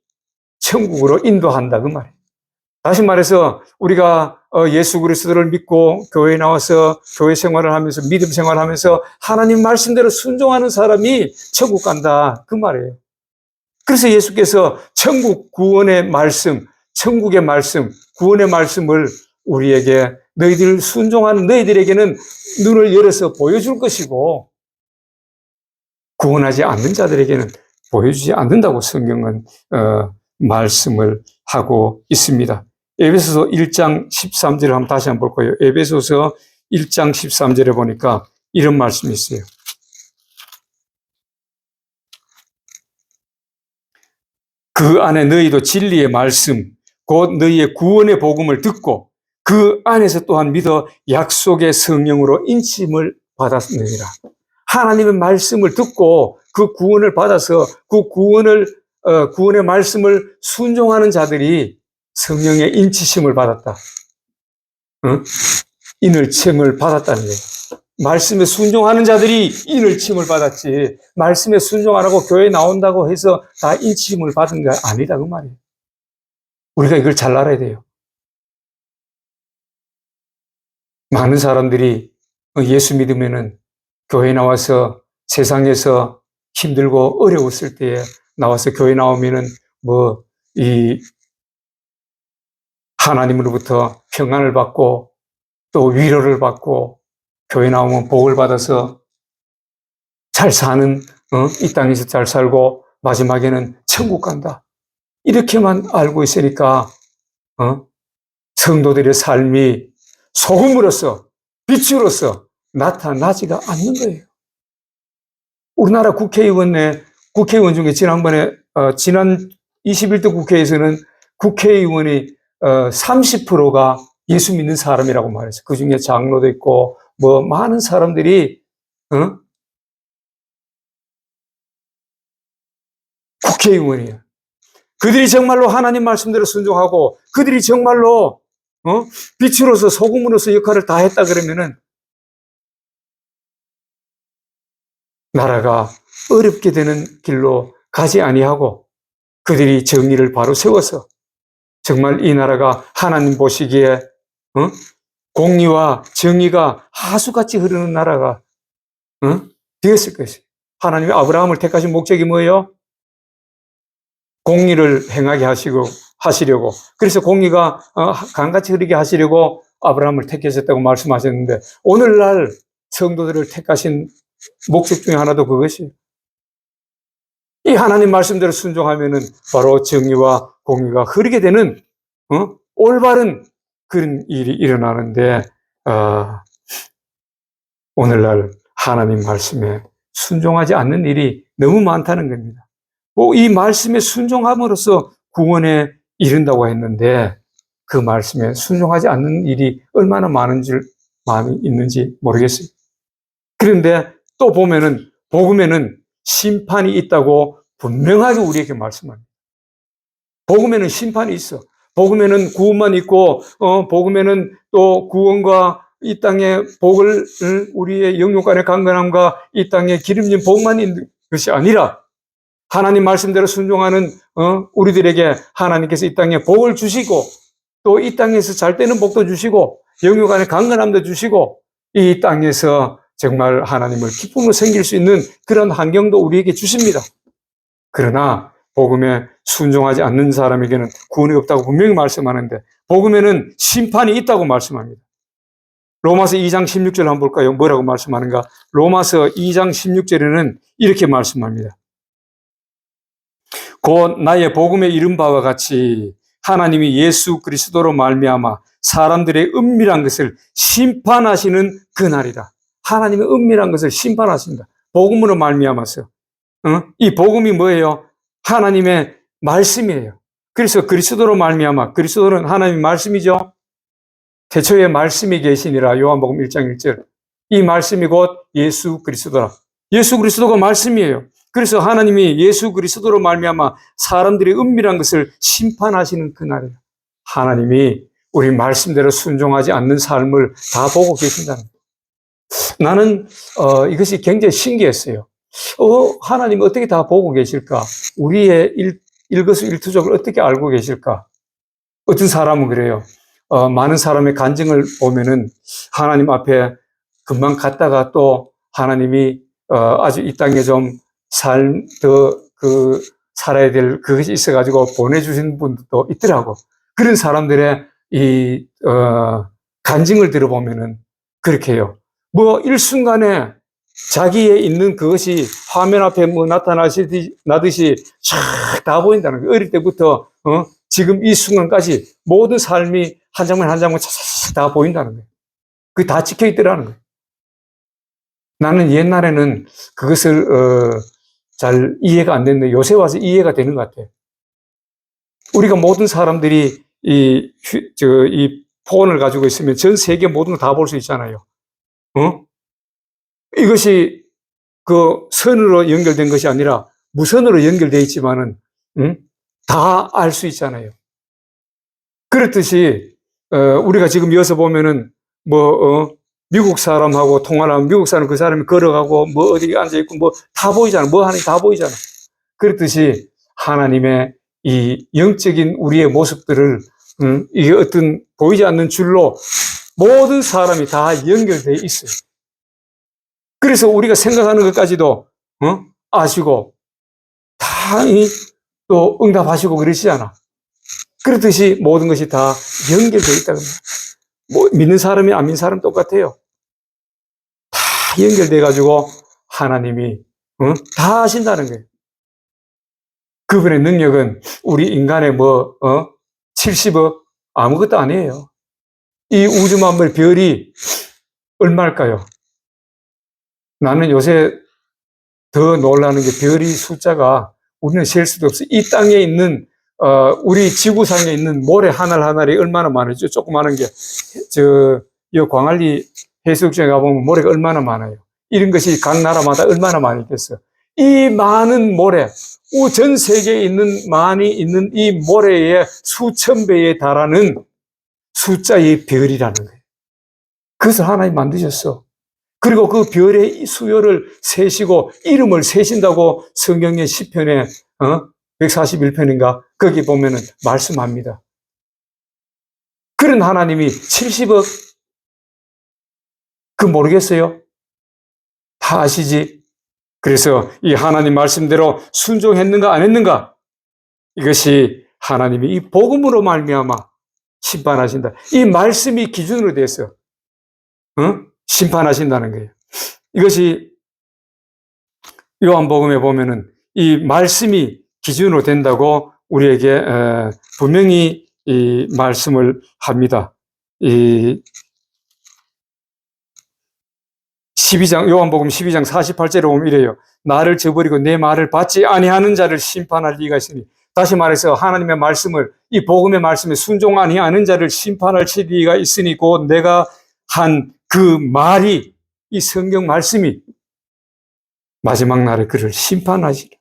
천국으로 인도한다 그 말이에요. 다시 말해서 우리가 예수 그리스도를 믿고 교회에 나와서 교회 생활을 하면서 믿음 생활을 하면서 하나님 말씀대로 순종하는 사람이 천국 간다 그 말이에요. 그래서 예수께서 천국 구원의 말씀, 천국의 말씀, 구원의 말씀을 우리에게 너희들 순종하는 너희들에게는 눈을 열어서 보여줄 것이고 구원하지 않는 자들에게는 보여주지 않는다고 성경은 말씀을 하고 있습니다. 에베소서 1장 13절을 한번 다시 한번 볼 거예요. 에베소서 1장 13절에 보니까 이런 말씀이 있어요. 그 안에 너희도 진리의 말씀, 곧 너희의 구원의 복음을 듣고 그 안에서 또한 믿어 약속의 성령으로 인침을 받았느니라. 하나님의 말씀을 듣고 그 구원을 받아서 그 구원의 말씀을 순종하는 자들이 성령의 인치심을 받았다. 인을침을 받았다는 거예요. 말씀에 순종하는 자들이 인을침을 받았지, 말씀에 순종 안 하고 교회 나온다고 해서 다 인침을 받은 게 아니다 그 말이에요. 우리가 이걸 잘 알아야 돼요. 많은 사람들이 예수 믿으면은 교회 나와서 세상에서 힘들고 어려웠을 때에 나와서 교회 나오면은 하나님으로부터 평안을 받고 또 위로를 받고 교회 나오면 복을 받아서 잘 사는, 이 땅에서 잘 살고 마지막에는 천국 간다. 이렇게만 알고 있으니까, 성도들의 삶이 소금으로서, 빛으로서 나타나지가 않는 거예요. 우리나라 국회의원 중에 지난 21대 국회에서는 국회의원이 30%가 예수 믿는 사람이라고 말했어요. 그 중에 장로도 있고, 많은 사람들이, 국회의원이에요. 그들이 정말로 하나님 말씀대로 순종하고, 그들이 정말로, 빛으로서 소금으로서 역할을 다 했다 그러면은, 나라가 어렵게 되는 길로 가지 아니하고, 그들이 정의를 바로 세워서, 정말 이 나라가 하나님 보시기에, 공의와 정의가 하수같이 흐르는 나라가, 되었을 것이에요. 하나님이 아브라함을 택하신 목적이 뭐예요? 공의를 행하게 하시려고. 그래서 공의가 강같이 흐르게 하시려고 아브라함을 택하셨다고 말씀하셨는데, 오늘날 성도들을 택하신 목적 중에 하나도 그것이에요. 이 하나님 말씀대로 순종하면은 바로 정의와 공의가 흐르게 되는, 올바른 그런 일이 일어나는데, 오늘날 하나님 말씀에 순종하지 않는 일이 너무 많다는 겁니다. 이 말씀에 순종함으로써 구원에 이른다고 했는데, 그 말씀에 순종하지 않는 일이 얼마나 많이 있는지 모르겠어요. 그런데 또 보면은, 복음에는 심판이 있다고 분명하게 우리에게 말씀합니다. 복음에는 심판이 있어. 복음에는 구원만 있고, 복음에는 또 구원과 이 땅의 복을, 우리의 영육간의 강건함과 이 땅의 기름진 복만 있는 것이 아니라, 하나님 말씀대로 순종하는, 우리들에게 하나님께서 이 땅에 복을 주시고, 또 이 땅에서 잘 되는 복도 주시고, 영육간의 강건함도 주시고, 이 땅에서 정말 하나님을 기쁨으로 섬길 수 있는 그런 환경도 우리에게 주십니다. 그러나 복음에 순종하지 않는 사람에게는 구원이 없다고 분명히 말씀하는데, 복음에는 심판이 있다고 말씀합니다. 로마서 2장 16절 한번 볼까요? 뭐라고 말씀하는가? 로마서 2장 16절에는 이렇게 말씀합니다. 곧 나의 복음에 이른 바와 같이 하나님이 예수 그리스도로 말미암아 사람들의 은밀한 것을 심판하시는 그날이다. 하나님의 은밀한 것을 심판하신다. 복음으로 말미암아서. 이 복음이 뭐예요? 하나님의 말씀이에요. 그래서 그리스도로 말미암아, 그리스도는 하나님의 말씀이죠. 태초에 말씀이 계시니라. 요한복음 1장 1절. 이 말씀이 곧 예수 그리스도라. 예수 그리스도가 말씀이에요. 그래서 하나님이 예수 그리스도로 말미암아 사람들의 은밀한 것을 심판하시는 그날이에요. 하나님이 우리 말씀대로 순종하지 않는 삶을 다 보고 계신다는 거예요. 나는 이것이 굉장히 신기했어요. 하나님 어떻게 다 보고 계실까? 우리의 일거수일투족을 어떻게 알고 계실까? 어떤 사람은 그래요. 많은 사람의 간증을 보면은 하나님 앞에 금방 갔다가 또 하나님이 아주 이 땅에 좀 살아야 될 그것이 있어가지고 보내주신 분도 있더라고. 그런 사람들의 간증을 들어보면은 그렇게 해요. 뭐 일순간에 자기의 있는 그것이 화면 앞에 뭐 나타나듯이 쫙 다 보인다는 거예요. 어릴 때부터 지금 이 순간까지 모든 삶이 한 장면 한 장면 차차차 다 보인다는 거예요. 그게 다 찍혀 있더라는 거예요. 나는 옛날에는 그것을 잘 이해가 안 됐는데 요새 와서 이해가 되는 것 같아요. 우리가 모든 사람들이 이 폰을 가지고 있으면 전 세계 모든 거 다 볼 수 있잖아요. 이것이 그 선으로 연결된 것이 아니라 무선으로 연결되어 있지만은 다 알 수 있잖아요. 그렇듯이 우리가 지금 여기서 보면은 미국 사람하고 통화를 하면 미국 사람 그 사람이 걸어가고 뭐 어디 앉아 있고 뭐 다 보이잖아. 뭐 하는지 다 보이잖아. 그렇듯이 하나님의 이 영적인 우리의 모습들을 이게 어떤 보이지 않는 줄로 모든 사람이 다 연결되어 있어요. 그래서 우리가 생각하는 것까지도 아시고 다 또 응답하시고 그러시잖아. 그렇듯이 모든 것이 다 연결되어 있다고 합니다. 뭐 믿는 사람이 안 믿는 사람 똑같아요. 다 연결돼 가지고 하나님이 다 하신다는 거예요. 그분의 능력은 우리 인간의 70억 아무것도 아니에요. 이 우주 만물 별이 얼마일까요? 나는 요새 더 놀라는 게 별이 숫자가 우리는 셀 수도 없어. 이 땅에 있는 우리 지구상에 있는 모래 하나하나이 얼마나 많아요. 조그마한 게 이 광안리 해수욕장에 가보면 모래가 얼마나 많아요. 이런 것이 각 나라마다 얼마나 많이 있겠어요. 이 많은 모래, 전 세계에 많이 있는 이 모래의 수천 배에 달하는 숫자의 별이라는 거예요. 그것을 하나님 만드셨어. 그리고 그 별의 수요를 세시고 이름을 세신다고 성경의 시편에 141편인가 거기 보면은 말씀합니다. 그런 하나님이 70억 모르겠어요? 다 아시지? 그래서 이 하나님 말씀대로 순종했는가 안 했는가? 이것이 하나님이 이 복음으로 말미암아 심판하신다. 이 말씀이 기준으로 돼서 심판하신다는 거예요. 이것이 요한복음에 보면은 이 말씀이 기준으로 된다고 우리에게 분명히 이 말씀을 합니다. 이 요한복음 12장 48절에 보면 이래요. 나를 저버리고 내 말을 받지 아니하는 자를 심판할 리가 있으니. 다시 말해서 하나님의 말씀을, 이 복음의 말씀에 순종 아니하는 자를 심판할 리가 있으니 곧 내가 한 그 말이, 이 성경 말씀이 마지막 날에 그를 심판하시리.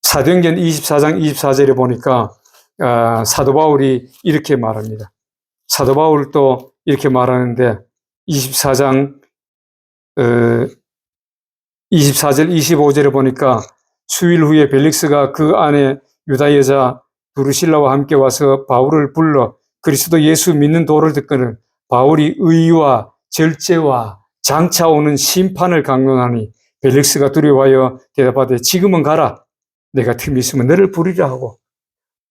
사도행전 24장 24절에 보니까 사도 바울이 이렇게 말합니다. 사도 바울도 이렇게 말하는데 24장 24절 25절에 보니까 수일 후에 벨릭스가 그 안에 유다 여자 두루실라와 함께 와서 바울을 불러 그리스도 예수 믿는 도를 듣거늘 바울이 의와 절제와 장차 오는 심판을 강론하니 벨릭스가 두려워하여 대답하되 지금은 가라. 내가 틈이 있으면 너를 부리라 하고.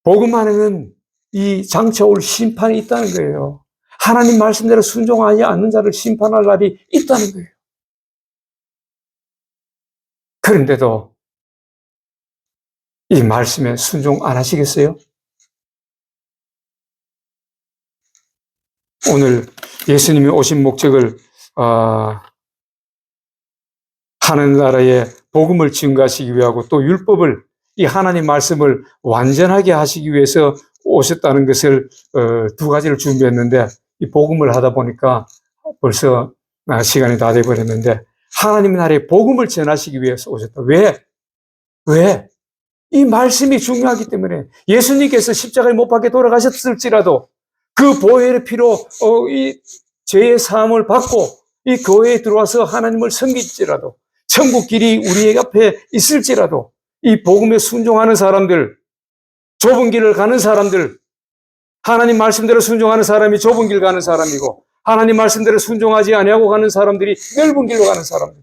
복음 안에는 이 장차 올 심판이 있다는 거예요. 하나님 말씀대로 순종하지 않는 자를 심판할 날이 있다는 거예요. 그런데도 이 말씀에 순종 안 하시겠어요? 오늘 예수님이 오신 목적을 하늘나라에 복음을 증거하시기 위하고 또 율법을, 이 하나님 말씀을 완전하게 하시기 위해서 오셨다는 것을 두 가지를 준비했는데 이 복음을 하다 보니까 벌써 시간이 다 돼버렸는데 하나님 나라의 복음을 전하시기 위해서 오셨다. 왜? 이 말씀이 중요하기 때문에. 예수님께서 십자가에 못 박혀 돌아가셨을지라도 그 보혈의 피로 이 죄의 사함을 받고 이 교회에 들어와서 하나님을 섬길지라도 천국 길이 우리 앞에 있을지라도 이 복음에 순종하는 사람들, 좁은 길을 가는 사람들, 하나님 말씀대로 순종하는 사람이 좁은 길 가는 사람이고 하나님 말씀대로 순종하지 아니하고 가는 사람들이 넓은 길로 가는 사람들.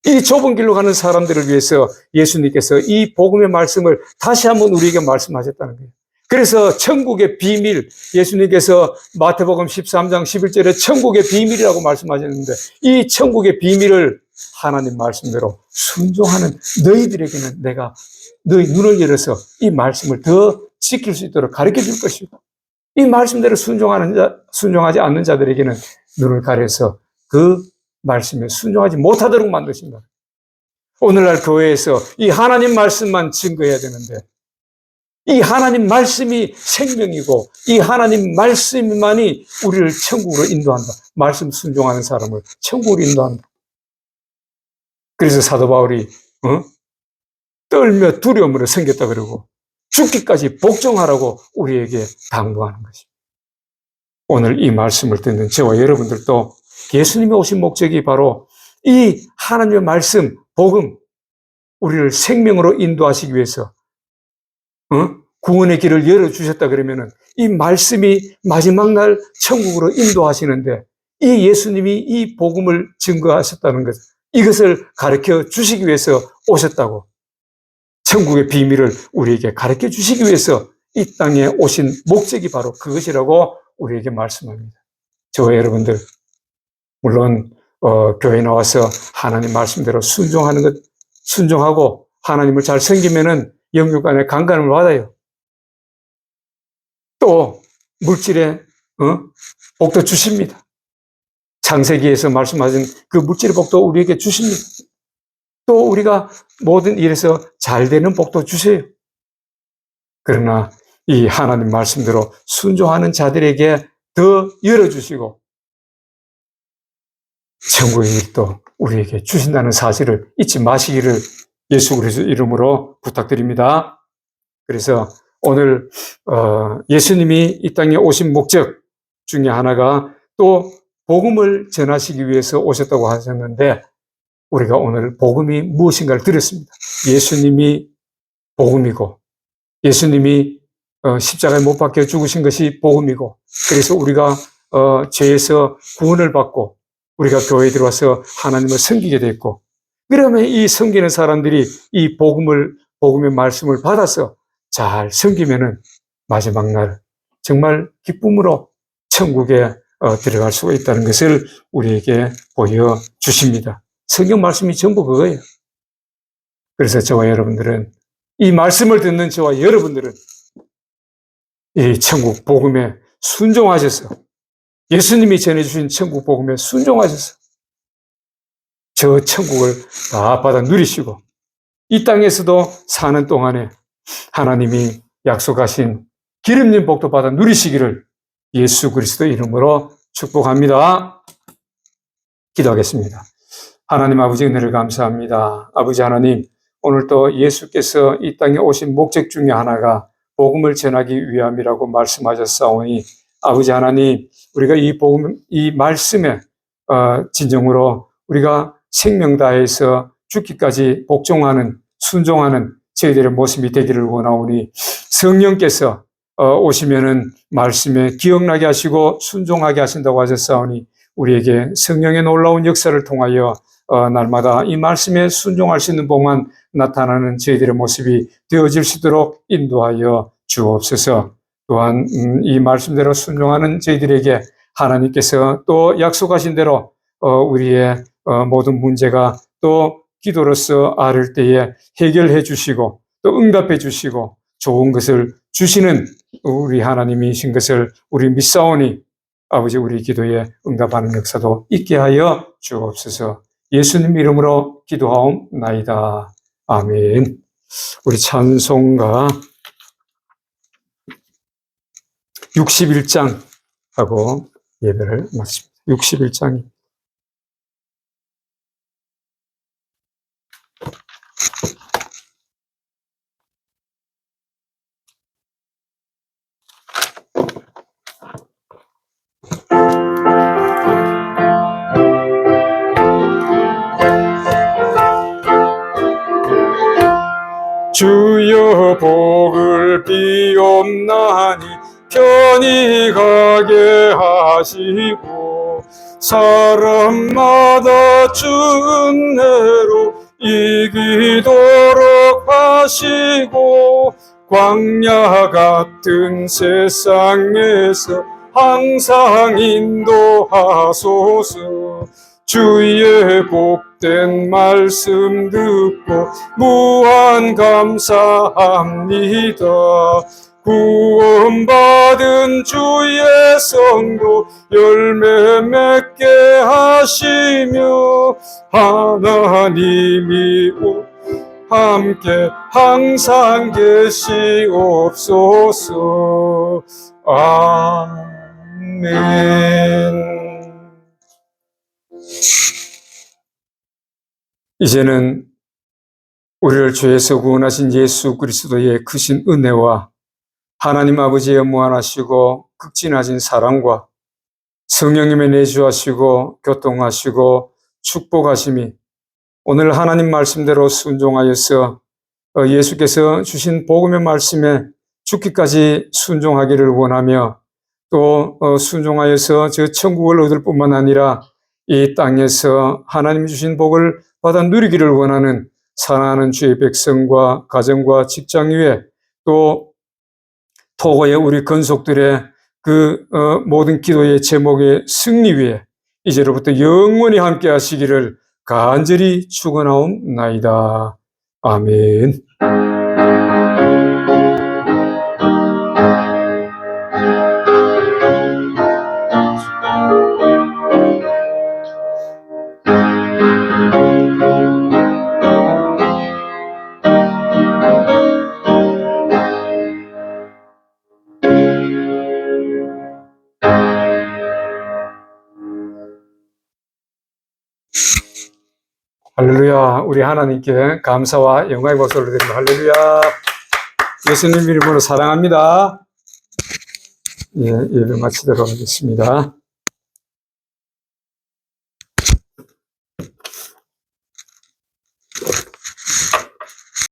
이 좁은 길로 가는 사람들을 위해서 예수님께서 이 복음의 말씀을 다시 한번 우리에게 말씀하셨다는 거예요. 그래서 천국의 비밀, 예수님께서 마태복음 13장 11절에 천국의 비밀이라고 말씀하셨는데 이 천국의 비밀을 하나님 말씀대로 순종하는 너희들에게는 내가 너희 눈을 열어서 이 말씀을 더 지킬 수 있도록 가르쳐 줄 것이고 이 말씀대로 순종하지 않는 자들에게는 눈을 가려서 그 말씀에 순종하지 못하도록 만드신다. 오늘날 교회에서 이 하나님 말씀만 증거해야 되는데 이 하나님 말씀이 생명이고 이 하나님 말씀만이 우리를 천국으로 인도한다. 말씀 순종하는 사람을 천국으로 인도한다. 그래서 사도 바울이 떨며 두려움으로 생겼다 그러고 죽기까지 복종하라고 우리에게 당부하는 것입니다. 오늘 이 말씀을 듣는 저와 여러분들도 예수님이 오신 목적이 바로 이 하나님의 말씀, 복음, 우리를 생명으로 인도하시기 위해서 구원의 길을 열어주셨다 그러면은 이 말씀이 마지막 날 천국으로 인도하시는데 이 예수님이 이 복음을 증거하셨다는 것, 이것을 가르쳐 주시기 위해서 오셨다고 천국의 비밀을 우리에게 가르쳐 주시기 위해서 이 땅에 오신 목적이 바로 그것이라고 우리에게 말씀합니다. 저와 여러분들 물론 교회 나와서 하나님 말씀대로 순종하는 것, 순종하고 하나님을 잘 섬기면은 영육 안에 강간을 받아요. 또 물질의 복도 주십니다. 창세기에서 말씀하신 그 물질의 복도 우리에게 주십니다. 또 우리가 모든 일에서 잘 되는 복도 주세요. 그러나 이 하나님 말씀대로 순종하는 자들에게 더 열어주시고 천국의 길도 우리에게 주신다는 사실을 잊지 마시기를 예수 그리스도 이름으로 부탁드립니다. 그래서 오늘 예수님이 이 땅에 오신 목적 중에 하나가 또 복음을 전하시기 위해서 오셨다고 하셨는데 우리가 오늘 복음이 무엇인가를 들었습니다. 예수님이 복음이고 예수님이 십자가에 못 박혀 죽으신 것이 복음이고 그래서 우리가 죄에서 구원을 받고 우리가 교회에 들어와서 하나님을 섬기게 됐고 그러면 이 섬기는 사람들이 이 복음의 말씀을 받아서 잘 섬기면은 마지막 날 정말 기쁨으로 천국에 들어갈 수가 있다는 것을 우리에게 보여주십니다. 성경 말씀이 전부 그거예요. 그래서 저와 여러분들은 이 말씀을 듣는 저와 여러분들은 이 천국 복음에 순종하셔서 예수님이 전해주신 천국 복음에 순종하셔서 저 천국을 다 받아 누리시고 이 땅에서도 사는 동안에 하나님이 약속하신 기름진 복도 받아 누리시기를 예수 그리스도 이름으로 축복합니다. 기도하겠습니다. 하나님 아버지 은혜를 감사합니다. 아버지 하나님 오늘 또 예수께서 이 땅에 오신 목적 중에 하나가 복음을 전하기 위함이라고 말씀하셨사오니 아버지 하나님 우리가 이 복음, 이 말씀에 진정으로 우리가 생명 다해서 죽기까지 복종하는 순종하는 저희들의 모습이 되기를 원하오니 성령께서 오시면은 말씀에 기억나게 하시고 순종하게 하신다고 하셨사오니 우리에게 성령의 놀라운 역사를 통하여 날마다 이 말씀에 순종할 수 있는 복만 나타나는 저희들의 모습이 되어질 수 있도록 인도하여 주옵소서. 또한 이 말씀대로 순종하는 저희들에게 하나님께서 또 약속하신 대로 우리의 모든 문제가 또 기도로서 아를 때에 해결해 주시고 또 응답해 주시고 좋은 것을 주시는 우리 하나님이신 것을 우리 믿사오니 아버지 우리 기도에 응답하는 역사도 있게 하여 주옵소서. 예수님 이름으로 기도하옵나이다. 아멘. 우리 찬송가 61장 하고 예배를 마칩니다. 61장이 주여 복을 비옵나니 편히 가게 하시고 사람마다 주 은혜로 이기도록 하시고 광야 같은 세상에서 항상 인도하소서. 주의 복된 말씀 듣고 무한 감사합니다. 구원받은 주의 성도 열매 맺게 하시며 하나님이 함께 항상 계시옵소서. 아멘. 이제는 우리를 죄에서 구원하신 예수 그리스도의 크신 은혜와 하나님 아버지의 무한하시고 극진하신 사랑과 성령님의 내주하시고 교통하시고 축복하심이 오늘 하나님 말씀대로 순종하여서 예수께서 주신 복음의 말씀에 죽기까지 순종하기를 원하며 또 순종하여서 저 천국을 얻을 뿐만 아니라 이 땅에서 하나님이 주신 복을 받아 누리기를 원하는 사랑하는 주의 백성과 가정과 직장 위에 또 토고의 우리 건속들의 그 모든 기도의 제목의 승리 위에 이제로부터 영원히 함께 하시기를 간절히 축원하옵나이다. 아멘. 할렐루야. 우리 하나님께 감사와 영광의 박수를 드립니다. 할렐루야. 예수님 이름으로 사랑합니다. 예, 예배 마치도록 하겠습니다.